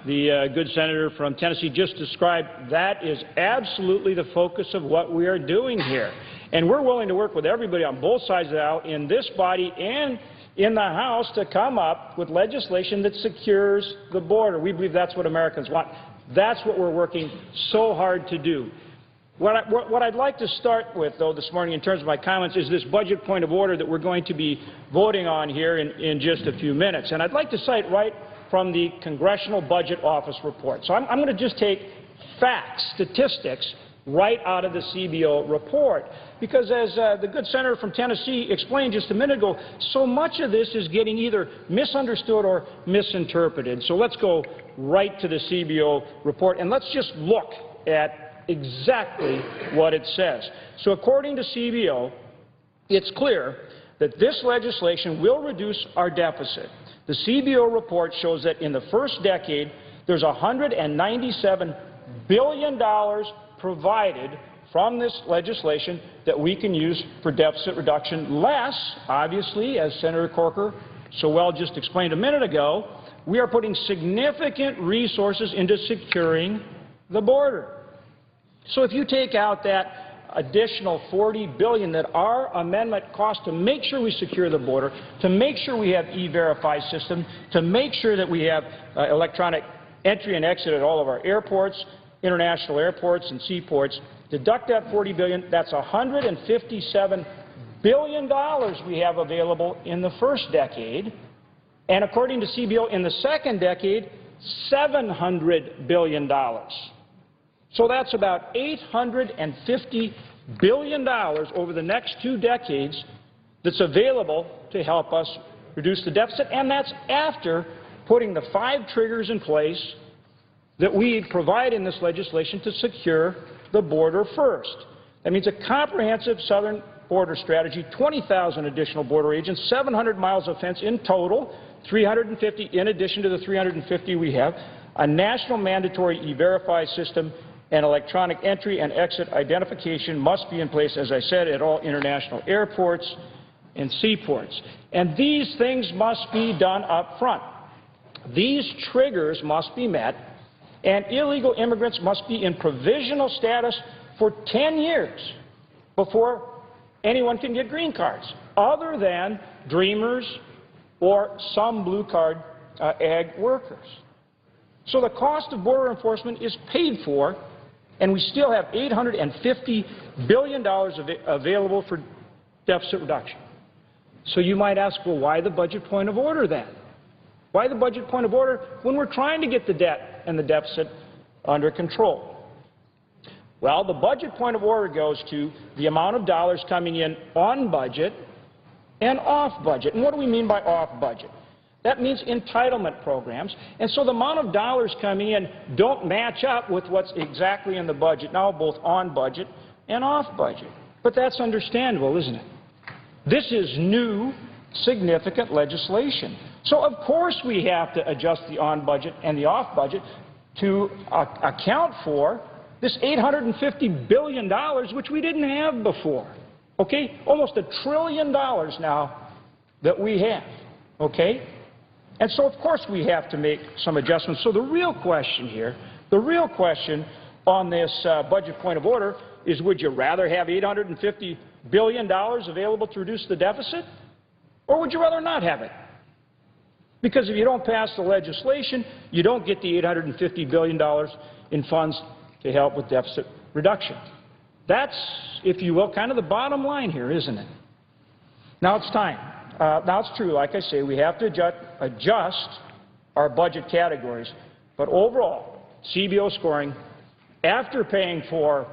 the good senator from Tennessee just described, that is absolutely the focus of what we are doing here. And we're willing to work with everybody on both sides of the aisle, in this body and in the House, to come up with legislation that secures the border. We believe that's what Americans want. That's what we're working so hard to do. What I'd like to start with, though, this morning in terms of my comments is this budget point of order that we're going to be voting on here in just a few minutes. And I'd like to cite right from the Congressional Budget Office report. So I'm going to just take facts, statistics, right out of the CBO report. Because as the good senator from Tennessee explained just a minute ago, so much of this is getting either misunderstood or misinterpreted. So let's go right to the CBO report, and let's just look at exactly what it says. So according to CBO, it's clear that this legislation will reduce our deficit. The CBO report shows that in the first decade, there's $197 billion provided from this legislation that we can use for deficit reduction, less, obviously, as Senator Corker so well just explained a minute ago, we are putting significant resources into securing the border. So if you take out that additional $40 billion that our amendment costs to make sure we secure the border, to make sure we have E-Verify system, to make sure that we have electronic entry and exit at all of our airports, international airports and seaports, deduct that $40 billion, that's $157 billion we have available in the first decade. And according to CBO, in the second decade, $700 billion. So that's about $850 billion over the next 2 decades that's available to help us reduce the deficit, and that's after putting the 5 triggers in place that we provide in this legislation to secure the border first. That means a comprehensive southern border strategy, 20,000 additional border agents, 700 miles of fence in total, 350 in addition to the 350 we have, a national mandatory E-Verify system, and electronic entry and exit identification must be in place, as I said, at all international airports, and seaports. And these things must be done up front. These triggers must be met, and illegal immigrants must be in provisional status for 10 years before anyone can get green cards, other than dreamers or some blue card ag workers. So the cost of border enforcement is paid for, and we still have $850 billion available for deficit reduction. So you might ask, well, why the budget point of order then? Why the budget point of order when we're trying to get the debt and the deficit under control? Well, the budget point of order goes to the amount of dollars coming in on budget and off budget. And what do we mean by off budget? That means entitlement programs. And so the amount of dollars coming in don't match up with what's exactly in the budget now, both on budget and off budget. But that's understandable, isn't it? This is new, significant legislation. So of course we have to adjust the on budget and the off budget to account for this $850 billion, which we didn't have before. Okay? Almost $1 trillion now that we have. Okay? And so of course we have to make some adjustments. So the real question here, the real question on this budget point of order is, would you rather have $850 billion available to reduce the deficit, or would you rather not have it? Because if you don't pass the legislation, you don't get the $850 billion in funds to help with deficit reduction. That's, if you will, kind of the bottom line here, isn't it? Now it's time. Now it's true, like I say, we have to adjust our budget categories, but overall, CBO scoring, after paying for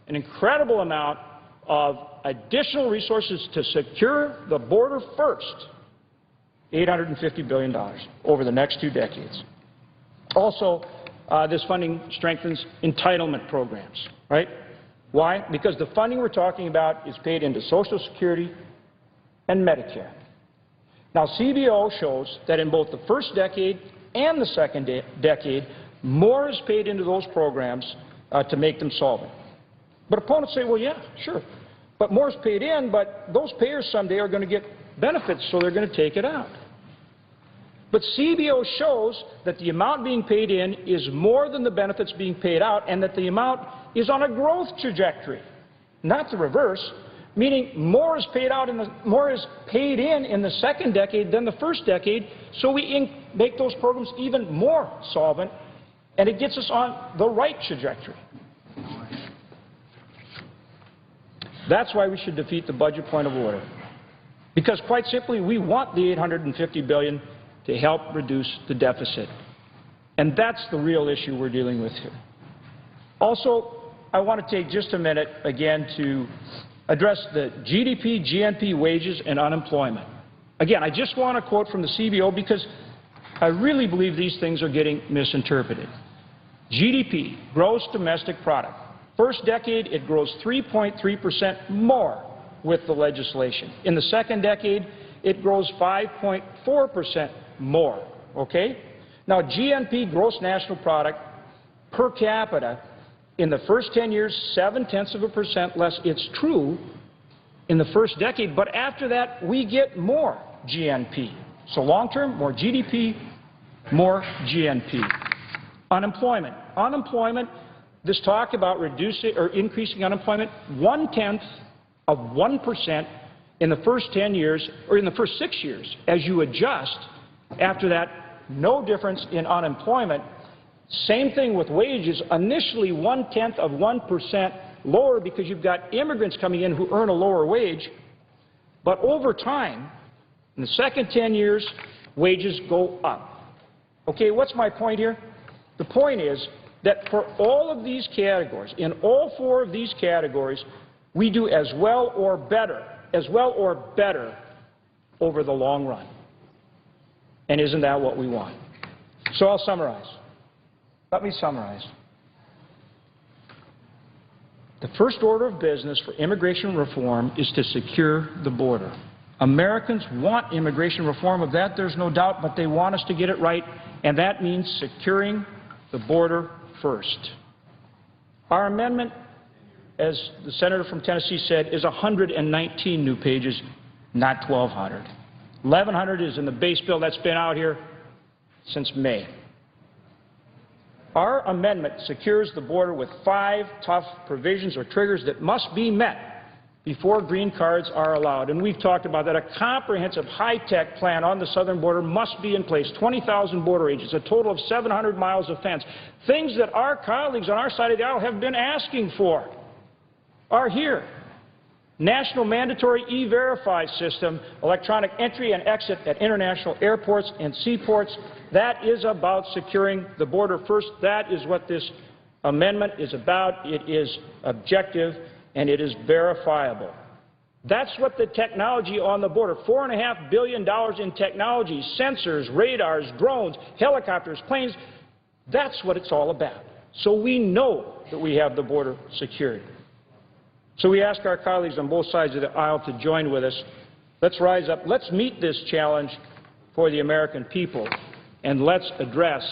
an incredible amount of additional resources to secure the border first, $850 billion over the next 2 decades. Also, this funding strengthens entitlement programs, right? Why? Because the funding we're talking about is paid into Social Security and Medicare. Now, CBO shows that in both the first decade and the second decade, more is paid into those programs to make them solvent. But opponents say, well, yeah, sure. But more is paid in, but those payers someday are going to get benefits, so they're going to take it out. But CBO shows that the amount being paid in is more than the benefits being paid out, and that the amount is on a growth trajectory, not the reverse, meaning more is paid in the second decade than the first decade, so we make those programs even more solvent, and it gets us on the right trajectory. That's why we should defeat the budget point of order. Because quite simply, we want the $850 billion to help reduce the deficit. And that's the real issue we're dealing with here. Also, I want to take just a minute again to address the GDP, GNP, wages, and unemployment. Again, I just want to quote from the CBO because I really believe these things are getting misinterpreted. GDP, gross domestic product. First decade, it grows 3.3% more with the legislation. In the second decade, it grows 5.4% more, okay? Now, GNP, gross national product, per capita, in the first 10 years, 0.7% less. It's true in the first decade, but after that, we get more GNP. So long-term, more GDP, more GNP. Unemployment. Unemployment, this talk about reducing or increasing unemployment, 0.1% in the first 10 years, or in the first 6 years. As you adjust, after that, no difference in unemployment. Same thing with wages. Initially, 0.1% lower because you've got immigrants coming in who earn a lower wage. But over time, in the second 10 years, wages go up. Okay, what's my point here? The point is that for all of these categories, in all 4 of these categories, we do as well or better over the long run. And isn't that what we want? So I'll summarize. Let me summarize. The first order of business for immigration reform is to secure the border. Americans want immigration reform. Of that, there's no doubt, but they want us to get it right, and that means securing the border first. Our amendment, as the senator from Tennessee said, is 119 new pages, not 1,200. 1,100 is in the base bill that's been out here since May. Our amendment secures the border with 5 tough provisions or triggers that must be met before green cards are allowed. And we've talked about that. A comprehensive high-tech plan on the southern border must be in place. 20,000 border agents, a total of 700 miles of fence. Things that our colleagues on our side of the aisle have been asking for are here. National mandatory E-Verify system, electronic entry and exit at international airports and seaports. That is about securing the border first. That is what this amendment is about. It is objective and it is verifiable. That's what the technology on the border, $4.5 billion in technology, sensors, radars, drones, helicopters, planes, that's what it's all about. So we know that we have the border secured. So we ask our colleagues on both sides of the aisle to join with us. Let's rise up. Let's meet this challenge for the American people, and let's address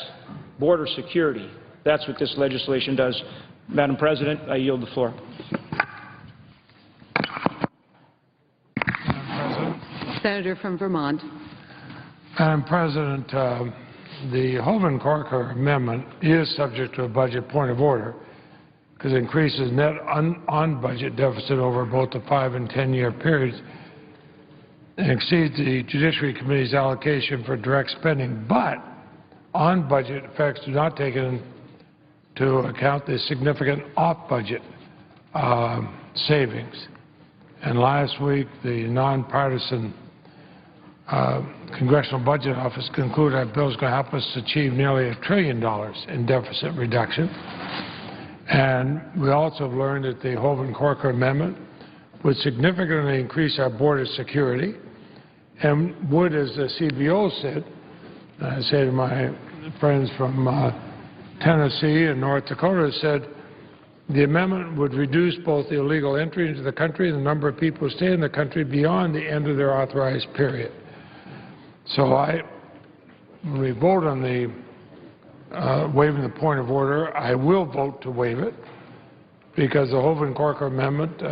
border security. That's what this legislation does. Madam President, I yield the floor. Senator from Vermont. Madam President, the Hoeven-Corker amendment is subject to a budget point of order because it increases net on-budget deficit over both the 5- and 10-year periods and exceeds the Judiciary Committee's allocation for direct spending. But on-budget effects do not take into account the significant off-budget savings. And last week, the nonpartisan Congressional Budget Office concluded our bill is going to help us achieve nearly $1 trillion in deficit reduction. And we also have learned that the Hoeven-Corker amendment would significantly increase our border security and would, as the CBO said, I say to my friends from Tennessee and North Dakota, said the amendment would reduce both the illegal entry into the country and the number of people who stay in the country beyond the end of their authorized period. So when we vote on the waiving the point of order, I will vote to waive it because the Hoeven-Corker amendment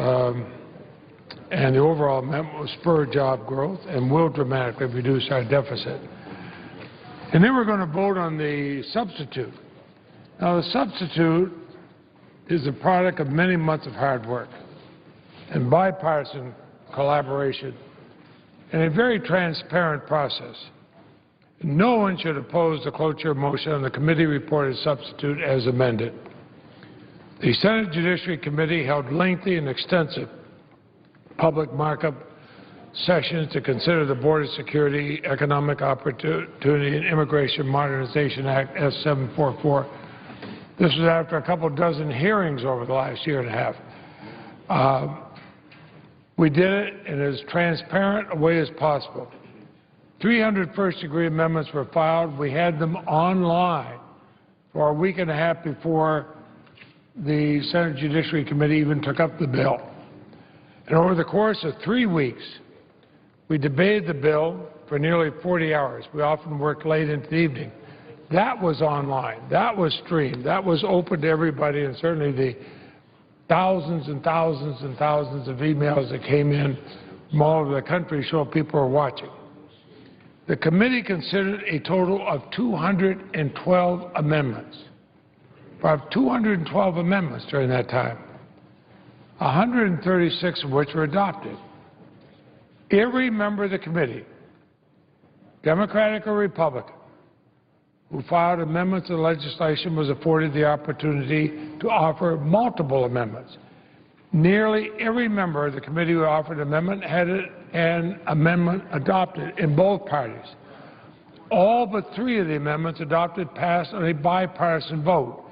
and the overall amendment will spur job growth and will dramatically reduce our deficit. And then we're going to vote on the substitute. Now, the substitute is a product of many months of hard work and bipartisan collaboration and a very transparent process. No one should oppose the cloture motion on the committee-reported substitute as amended. The Senate Judiciary Committee held lengthy and extensive public markup sessions to consider the Border Security, Economic Opportunity, and Immigration Modernization Act, S-744. This was after a couple dozen hearings over the last year and a half. We did it in as transparent a way as possible. 300 first-degree amendments were filed. We had them online for a week and a half before the Senate Judiciary Committee even took up the bill. And over the course of 3 weeks, we debated the bill for nearly 40 hours. We often worked late into the evening. That was online. That was streamed. That was open to everybody, and certainly the thousands and thousands and thousands of emails that came in from all over the country show people were watching. The committee considered a total of 212 amendments. We have 212 amendments during that time, 136 of which were adopted. Every member of the committee, Democratic or Republican, who filed amendments to the legislation was afforded the opportunity to offer multiple amendments. Nearly every member of the committee who offered an amendment had an amendment adopted in both parties. All but 3 of the amendments adopted passed on a bipartisan vote,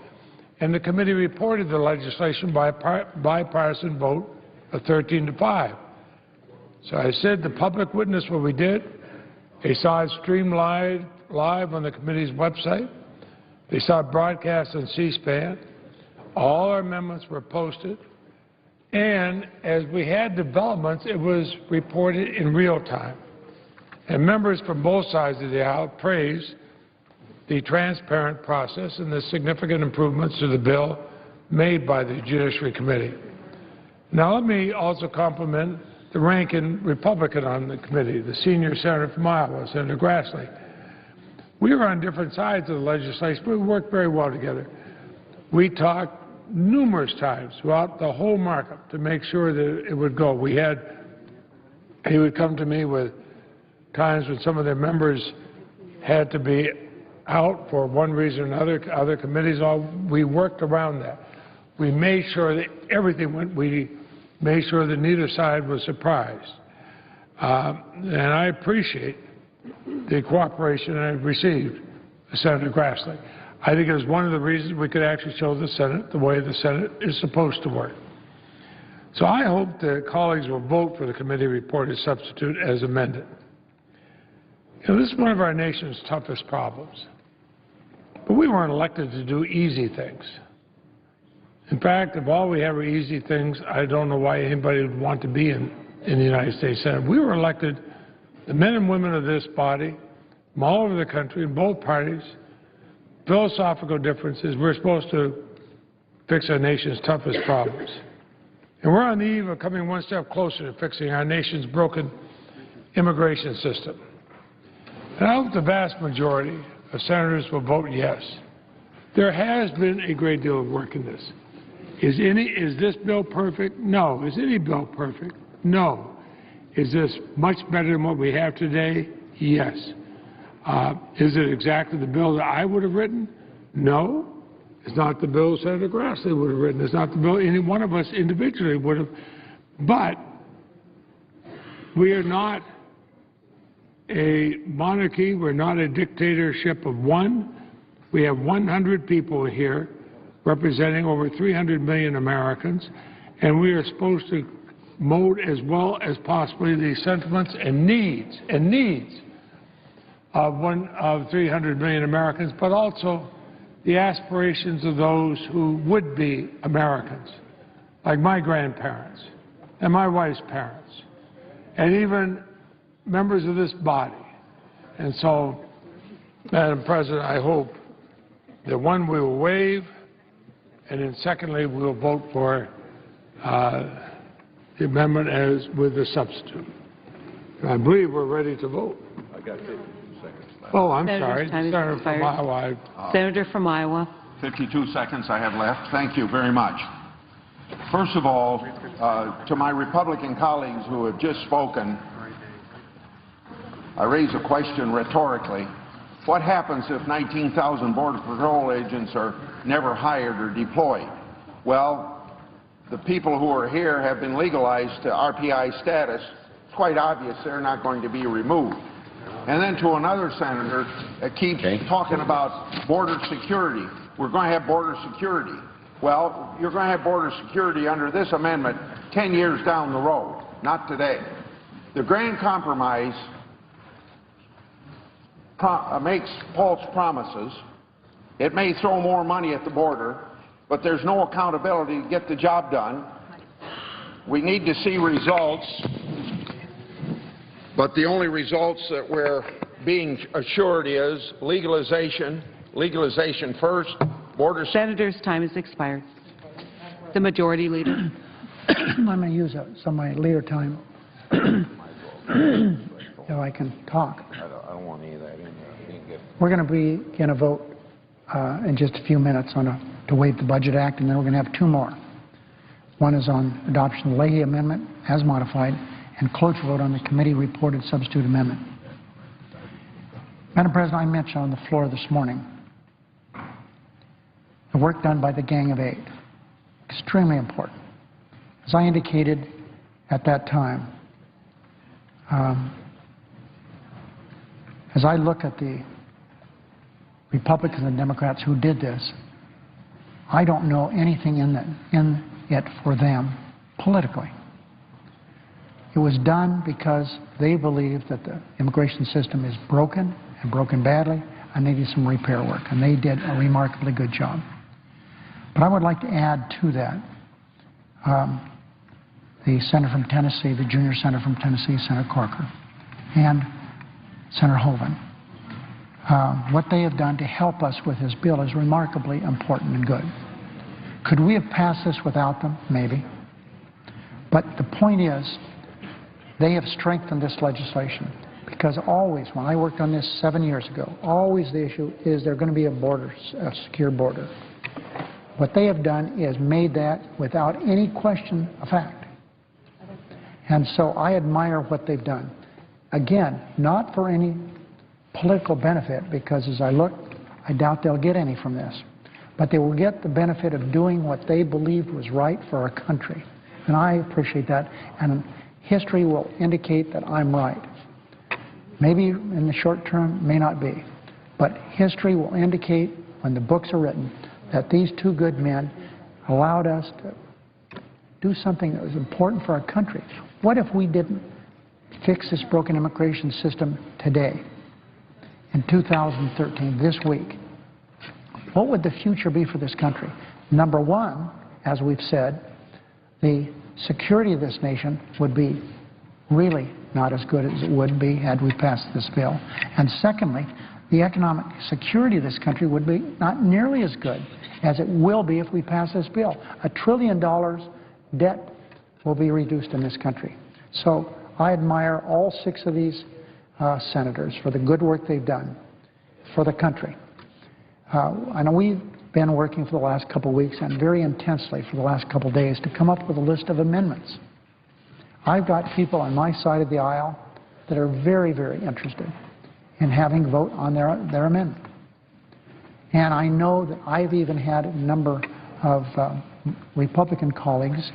and the committee reported the legislation by a bipartisan vote of 13-5. So I said the public witnessed what we did. They saw it streamed live on the committee's website. They saw it broadcast on C-SPAN. All our amendments were posted. And as we had developments, it was reported in real time. And members from both sides of the aisle praised the transparent process and the significant improvements to the bill made by the Judiciary Committee. Now let me also compliment the ranking Republican on the committee, the senior senator from Iowa, Senator Grassley. We were on different sides of the legislation, but we worked very well together. We talked numerous times throughout the whole markup to make sure that it would go. He would come to me with times when some of their members had to be out for one reason or another, other committees, we worked around that. We made sure that everything went, we made sure that neither side was surprised. And I appreciate the cooperation I received, Senator Grassley. I think it was one of the reasons we could actually show the Senate the way the Senate is supposed to work. So I hope that colleagues will vote for the committee report as substitute as amended. You know, this is one of our nation's toughest problems. But we weren't elected to do easy things. In fact, if all we have are easy things, I don't know why anybody would want to be in the United States Senate. We were elected, the men and women of this body, from all over the country, in both parties, philosophical differences, we're supposed to fix our nation's toughest problems. And we're on the eve of coming one step closer to fixing our nation's broken immigration system. And I hope the vast majority of senators will vote yes. There has been a great deal of work in this. Is this bill perfect? No. Is any bill perfect? No. Is this much better than what we have today? Yes. Is it exactly the bill that I would have written? No. It's not the bill Senator Grassley would have written. It's not the bill any one of us individually would have. But we are not a monarchy. We're not a dictatorship of one. We have 100 people here representing over 300 million Americans, and we are supposed to mold as well as possibly the sentiments and needs of 300 million Americans, but also the aspirations of those who would be Americans, like my grandparents and my wife's parents, and even members of this body. And so, Madam President, I hope that one, we will waive, and then secondly, we will vote for the amendment as with the substitute. And I believe we're ready to vote. I got 52 seconds left. Oh, I'm Senator's sorry. time has Senator from expired. Iowa. Senator from Iowa. 52 seconds I have left. Thank you very much. First of all, to my Republican colleagues who have just spoken, I raise a question rhetorically. What happens if 19,000 Border Patrol agents are never hired or deployed? Well, the people who are here have been legalized to RPI status. It's quite obvious they're not going to be removed. And then to another senator that keeps talking about border security. We're going to have border security. Well, you're going to have border security under this amendment 10 years down the road, not today. The Grand Compromise makes false promises. It may throw more money at the border, but there's no accountability to get the job done. We need to see results, but the only results that we're being assured is legalization first, border... Senator's time has expired. The Majority Leader. I'm going to use some of my leader time so I can talk. I don't want any of that in there. We're going to begin a vote in just a few minutes to waive the Budget Act, and then we're going to have two more. One is on adoption of the Leahy Amendment as modified, and cloture vote on the committee-reported substitute amendment. Madam President, I mentioned on the floor this morning the work done by the Gang of Eight. Extremely important. As I indicated at that time, as I look at the Republicans and Democrats who did this, I don't know anything in it for them politically. It was done because they believed that the immigration system is broken and broken badly and needed some repair work, and they did a remarkably good job. But I would like to add to that the senator from Tennessee, the junior senator from Tennessee, Senator Corker, and Senator Hoeven. What they have done to help us with this bill is remarkably important and good. Could we have passed this without them? Maybe. But the point is, They have strengthened this legislation because always, when I worked on this 7 years ago, always the issue is there going to be a secure border. What they have done is made that without any question a fact. And so I admire what they've done. Again, not for any political benefit, because as I look, I doubt they'll get any from this. But they will get the benefit of doing what they believed was right for our country. And I appreciate that. And history will indicate that I'm right. Maybe in the short term, may not be. But history will indicate, when the books are written, that these two good men allowed us to do something that was important for our country. What if we didn't fix this broken immigration system today, in 2013, this week? What would the future be for this country? Number one, as we've said, the security of this nation would be really not as good as it would be had we passed this bill. And secondly, the economic security of this country would be not nearly as good as it will be if we pass this bill. $1 trillion debt will be reduced in this country. So I admire all 6 of these senators for the good work they've done for the country. I know we've been working for the last couple of weeks and very intensely for the last couple of days to come up with a list of amendments. I've got people on my side of the aisle that are very, very interested in having a vote on their amendment. And I know that I've even had a number of Republican colleagues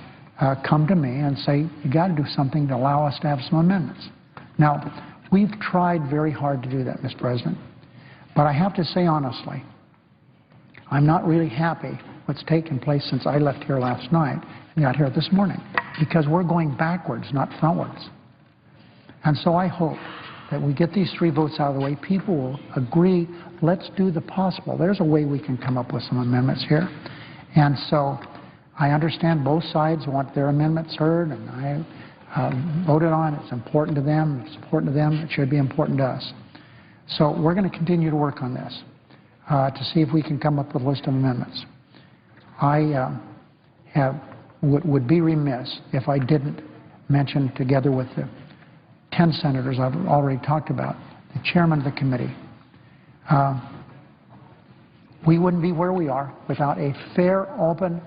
come to me and say, you got to do something to allow us to have some amendments. Now, we've tried very hard to do that, Mr. President. But I have to say honestly, I'm not really happy what's taken place since I left here last night and got here this morning, because we're going backwards, not frontwards. And so I hope that we get these 3 votes out of the way. People will agree, let's do the possible. There's a way we can come up with some amendments here. And so I understand both sides want their amendments heard, and I voted on. It's important to them. It's important to them. It should be important to us. So we're going to continue to work on this to see if we can come up with a list of amendments. I would be remiss if I didn't mention, together with the 10 senators I've already talked about, the chairman of the committee. We wouldn't be where we are without a fair, open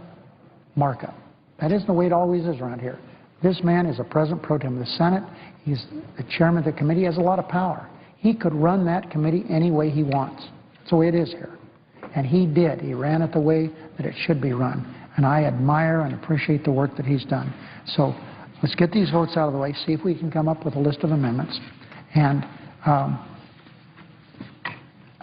markup. That isn't the way it always is around here. This man is a president pro tem of the Senate. He's the chairman of the committee. He has a lot of power. He could run that committee any way he wants. That's the way it is here. And he did. He ran it the way that it should be run. And I admire and appreciate the work that he's done. So let's get these votes out of the way, see if we can come up with a list of amendments, and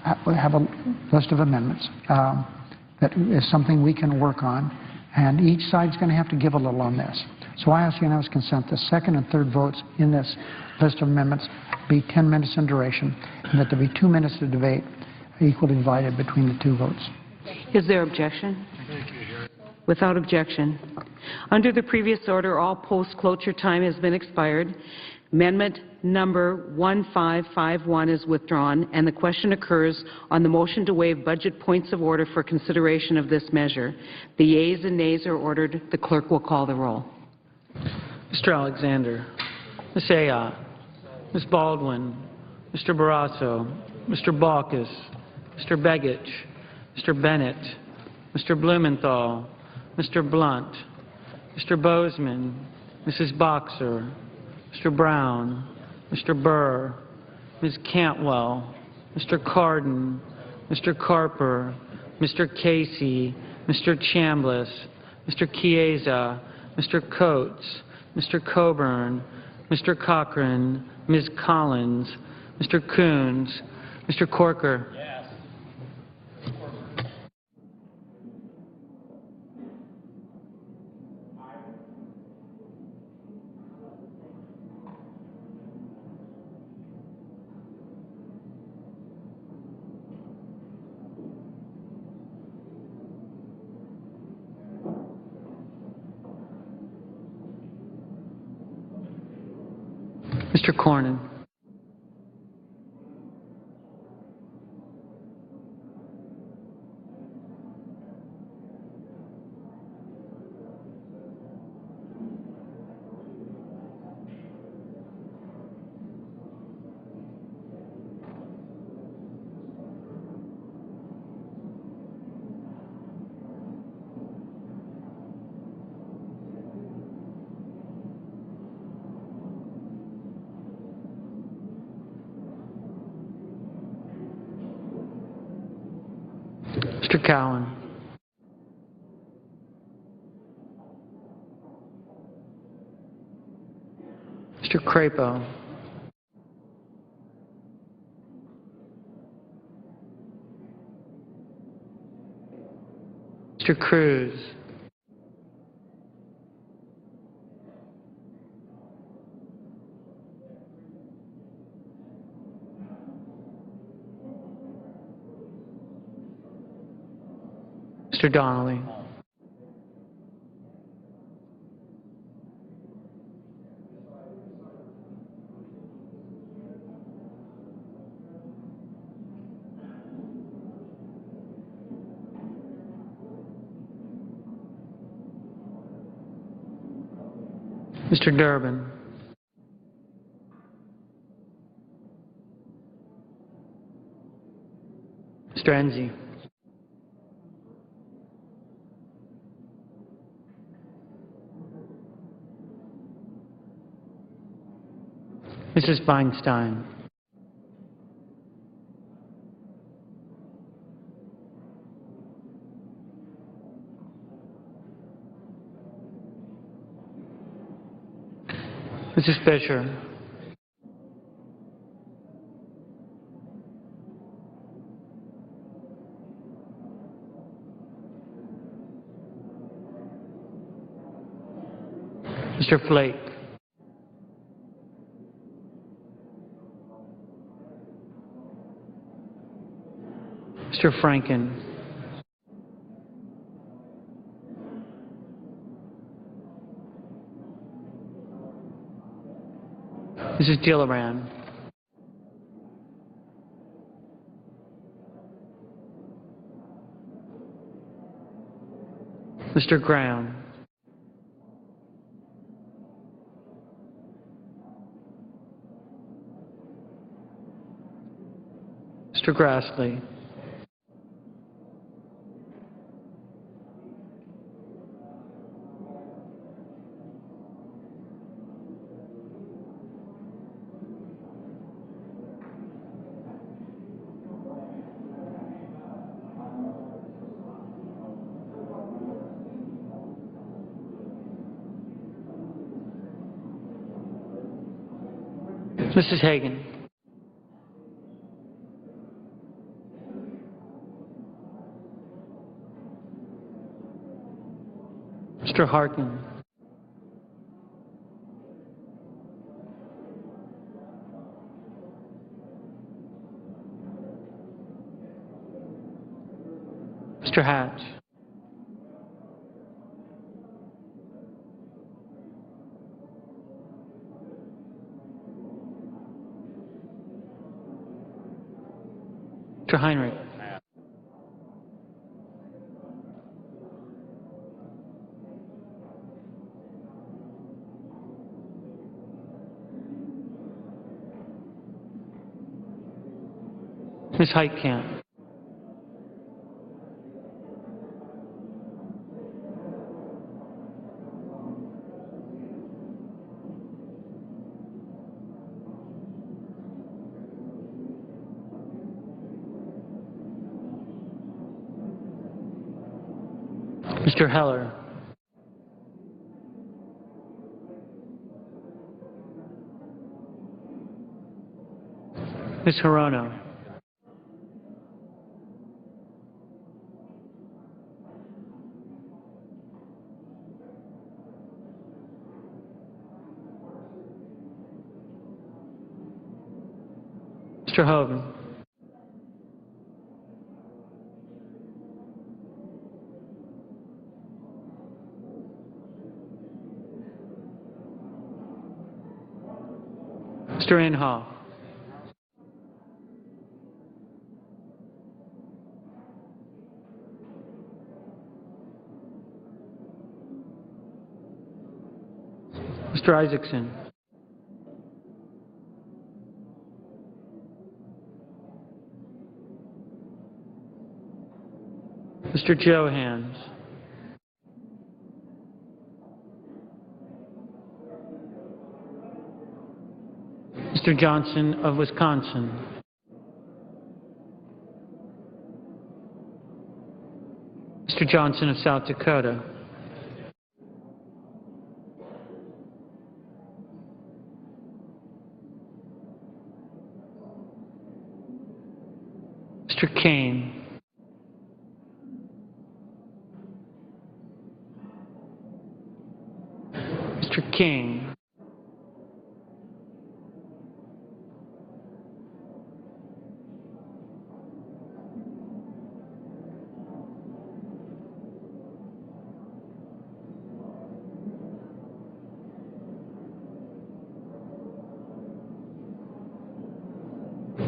have a list of amendments that is something we can work on. And each side's going to have to give a little on this. So I ask unanimous consent the second and third votes in this list of amendments be 10 minutes in duration, and that there be 2 minutes to debate, equally divided between the 2 votes. Is there objection? Without objection. Under the previous order, all post-cloture time has been expired. Amendment number 1551 is withdrawn, and the question occurs on the motion to waive budget points of order for consideration of this measure. The yeas and nays are ordered. The clerk will call the roll. Mr. Alexander, Ms. Ayotte, Ms. Baldwin, Mr. Barrasso, Mr. Baucus, Mr. Begich, Mr. Bennett, Mr. Blumenthal, Mr. Blunt, Mr. Bozeman, Mrs. Boxer, Mr. Brown, Mr. Burr, Ms. Cantwell, Mr. Cardin, Mr. Carper, Mr. Casey, Mr. Chambliss, Mr. Chiesa, Mr. Coates, Mr. Coburn, Mr. Cochran, Ms. Collins, Mr. Coons, Mr. Corker. Mr. Cornyn. Mr. Cowan. Mr. Crapo. Mr. Cruz. Mr. Donnelly. Mr. Durbin. Mr. Enzi. Mrs. Feinstein. Mrs. Fisher. Mr. Flake. Mr. Franken. Mrs. Gillibrand. Mr. Brown. Mr. Grassley. Mrs. Hagan. Mr. Harkin. Mr. Hatch. Mr. Heinrich. Ms. Heitkamp. Mr. Heller. Ms. Hirono. Mr. Hogan. Mr. Inhofe. Mr. Isaacson. Mr. Johans. Mr. Johnson of Wisconsin. Johnson of South Dakota. Mr. Kane. Mr. King.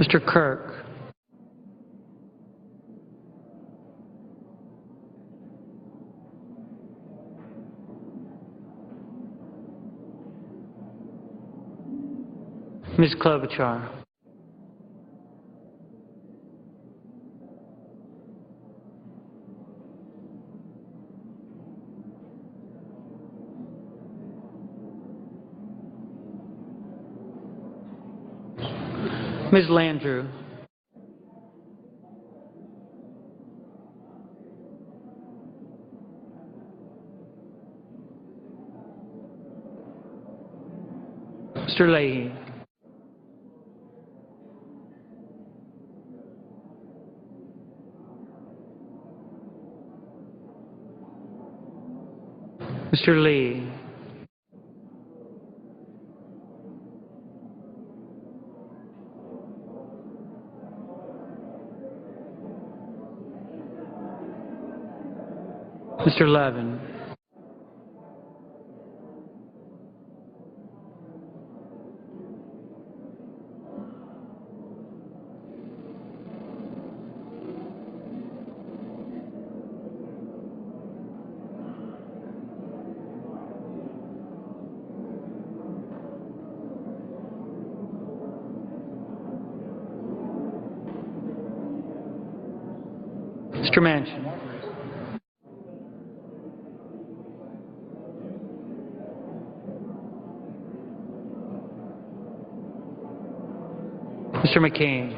Mr. Kirk. Ms. Klobuchar. Ms. Landrieu. Mr. Leahy. Mr. Lee. Mr. Levin. Mr. Manchin. Mr. McCain.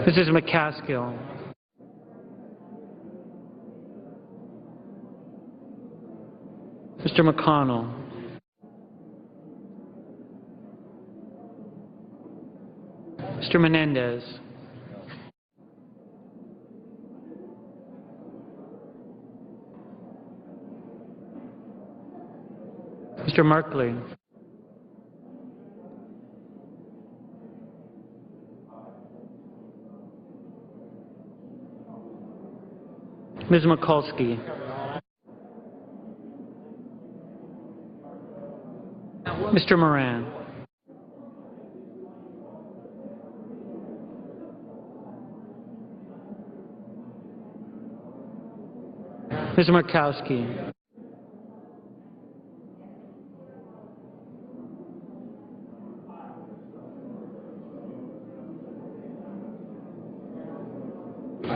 Mrs. McCaskill. Mr. McConnell. Mr. Menendez. Mr. Merkley. Ms. Mikulski. Mr. Moran. Ms. Murkowski.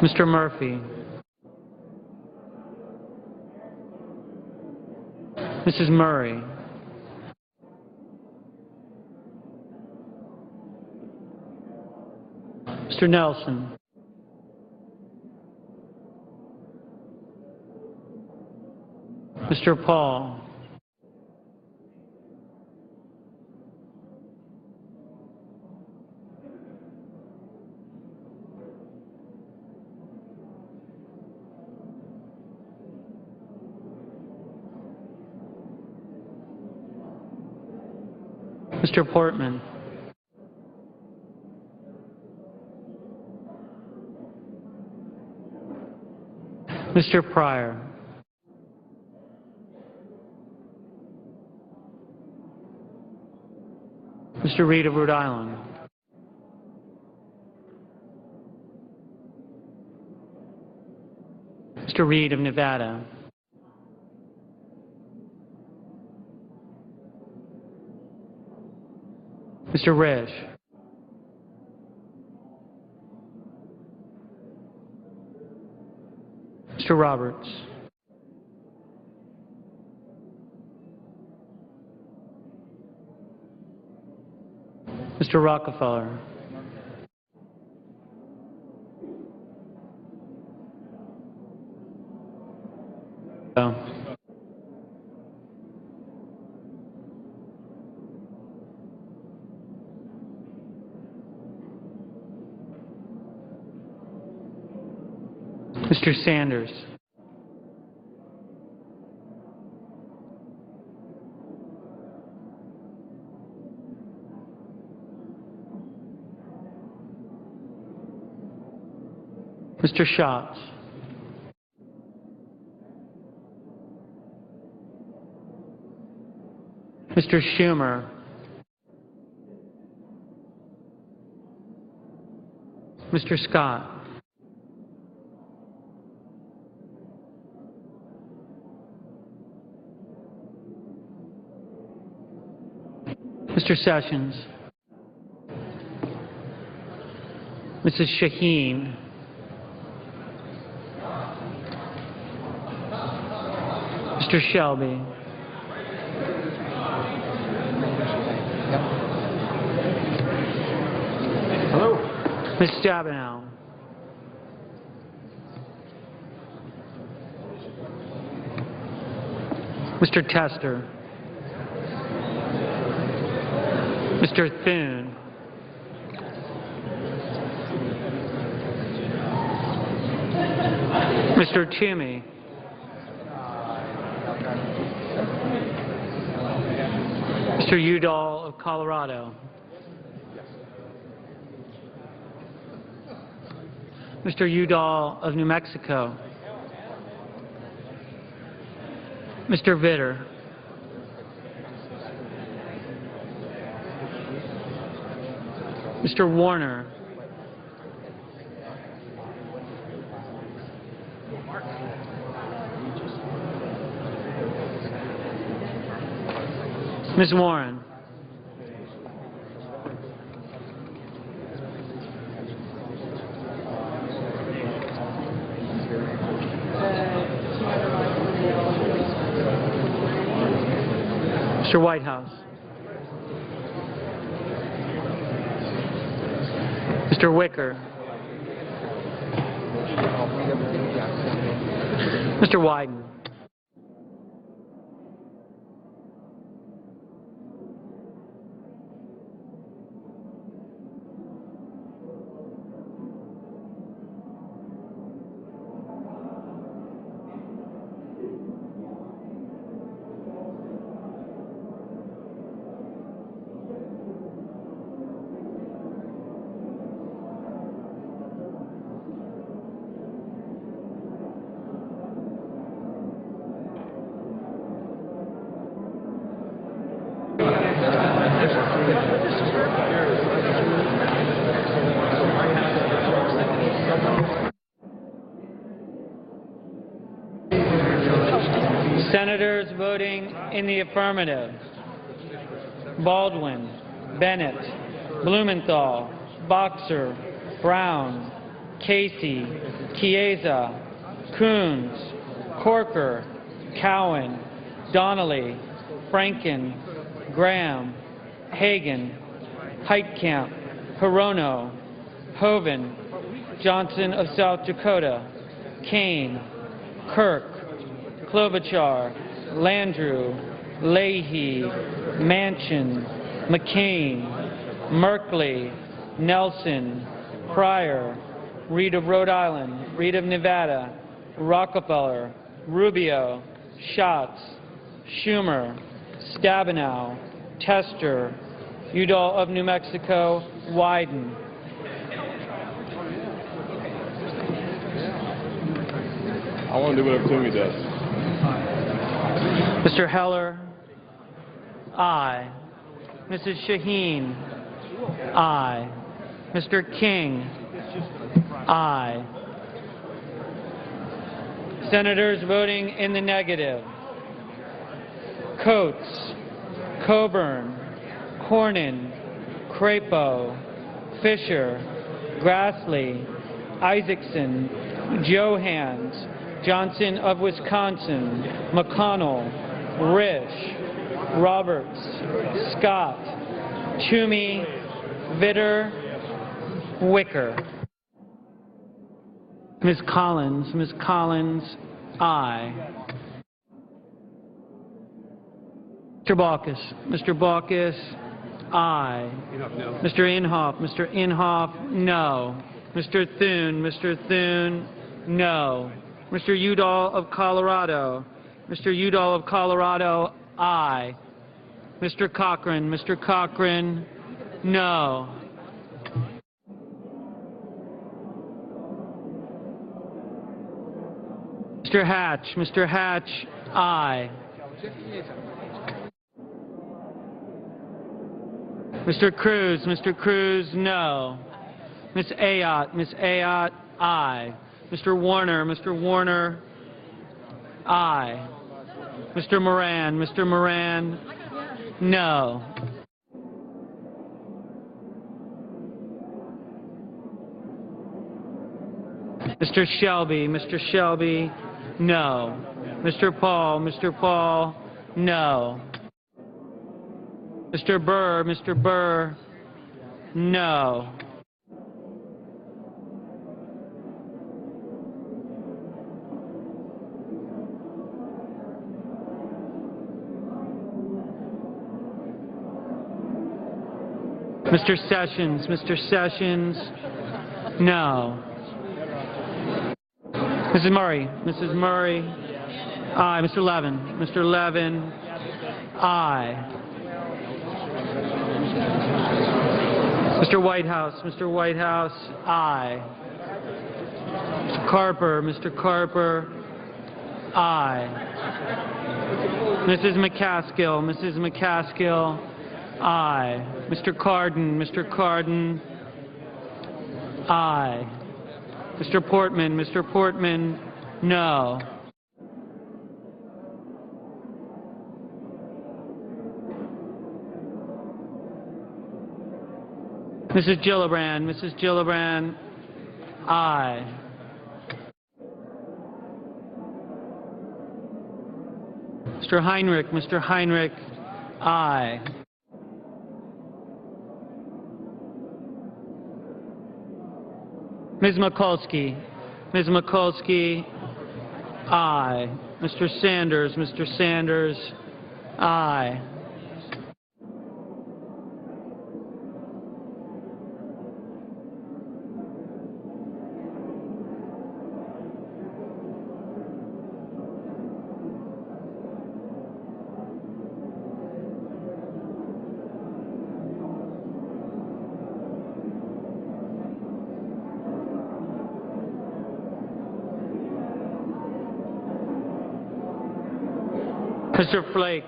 Mr. Murphy. Mrs. Murray. Mr. Nelson. Mr. Paul. Mr. Portman. Mr. Pryor. Mr. Reed of Rhode Island. Mr. Reed of Nevada. Mr. Risch. Mr. Roberts. Mr. Rockefeller. Mr. Sanders. Mr. Schatz. Mr. Schumer. Mr. Scott. Mr. Sessions. Mrs. Shaheen. Mr. Shelby. Hello. Ms. Stabenow. Mr. Tester. Mr. Thune. Mr. Toomey. Mr. Udall of Colorado. Mr. Udall of New Mexico. Mr. Vitter. Mr. Warner. Ms. Warren. Mr. Whitehouse. Mr. Wicker. Mr. Wyden. Senators voting in the affirmative: Baldwin, Bennett, Blumenthal, Boxer, Brown, Casey, Chiesa, Coons, Corker, Cowan, Donnelly, Franken, Graham, Hagan, Heitkamp, Hirono, Hoeven, Johnson of South Dakota, Kane, Kirk, Klobuchar, Landrieu, Leahy, Manchin, McCain, Merkley, Nelson, Pryor, Reed of Rhode Island, Reed of Nevada, Rockefeller, Rubio, Schatz, Schumer, Stabenow, Tester, Udall of New Mexico, Wyden. I want to do whatever Toomey does. Mr. Heller, aye. Mrs. Shaheen, aye. Mr. King, aye. Senators voting in the negative: Coates, Coburn, Cornyn, Crapo, Fisher, Grassley, Isaacson, Johans, Johnson of Wisconsin, McConnell, Risch, Roberts, Scott, Toomey, Vitter, Wicker. Ms. Collins, aye. Mr. Baucus, aye. Mr. Inhofe, no. Mr. Thune, no. Mr. Udall of Colorado, aye. Mr. Cochran, no. Mr. Hatch, aye. Mr. Cruz, no. Ms. Ayotte, aye. Mr. Warner, aye. Mr. Moran, no. Mr. Shelby, no. Mr. Paul, no. Mr. Burr, no. Mr. Sessions, no. Mrs. Murray, aye. Mr. Levin, aye. Mr. Whitehouse, aye. Mr. Carper, aye. Mrs. McCaskill, aye. Mr. Cardin, aye. Mr. Portman, no. Mrs. Gillibrand, aye. Mr. Heinrich, aye. Ms. Mikulski, aye. Mr. Sanders, aye.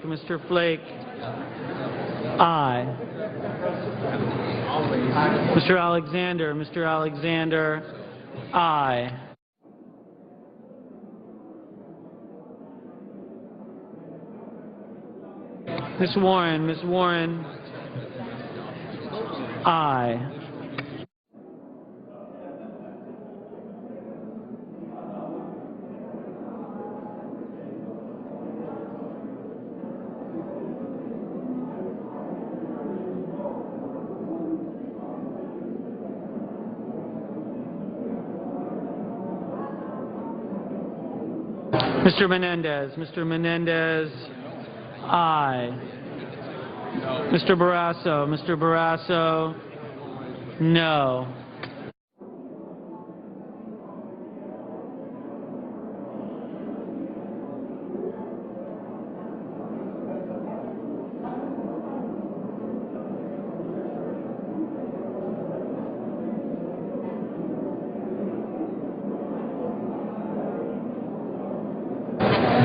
Mr. Flake, aye. Mr. Alexander, aye. Ms. Warren, aye. Mr. Menendez, aye. Mr. Barrasso, no.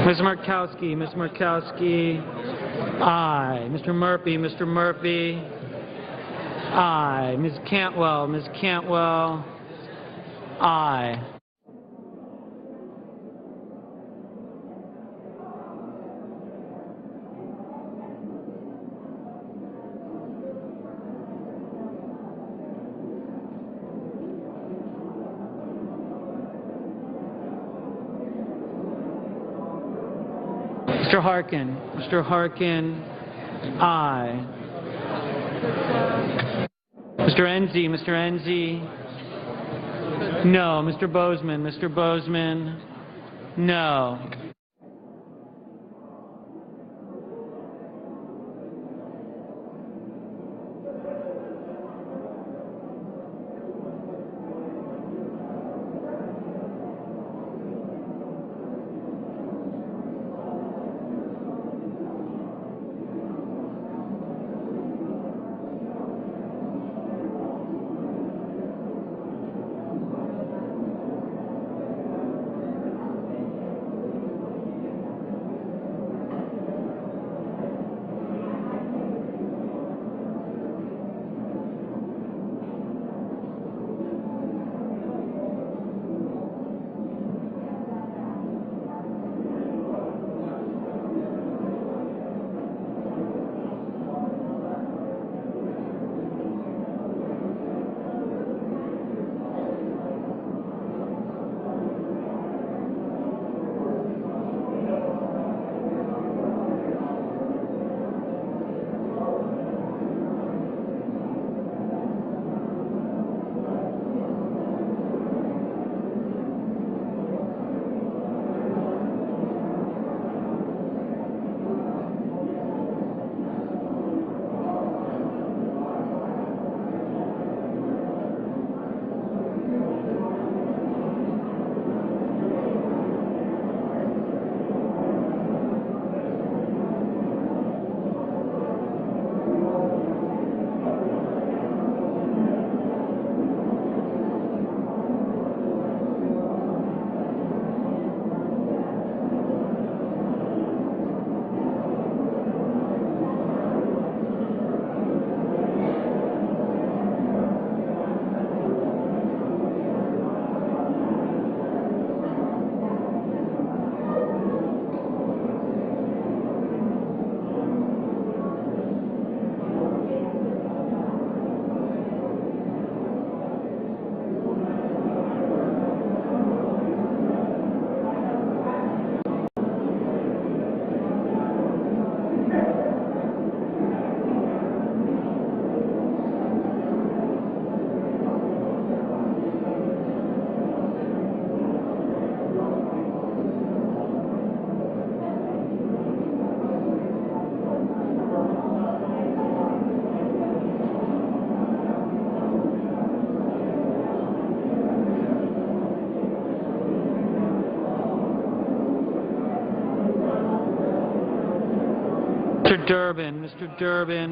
Ms. Markowski, aye. Mr. Murphy, aye. Ms. Cantwell, aye. Mr. Harkin, aye. Mr. Enzi, Mr. Enzi. No. Mr. Bozeman, Mr. Bozeman. No. Mr. Durbin, Mr. Durbin.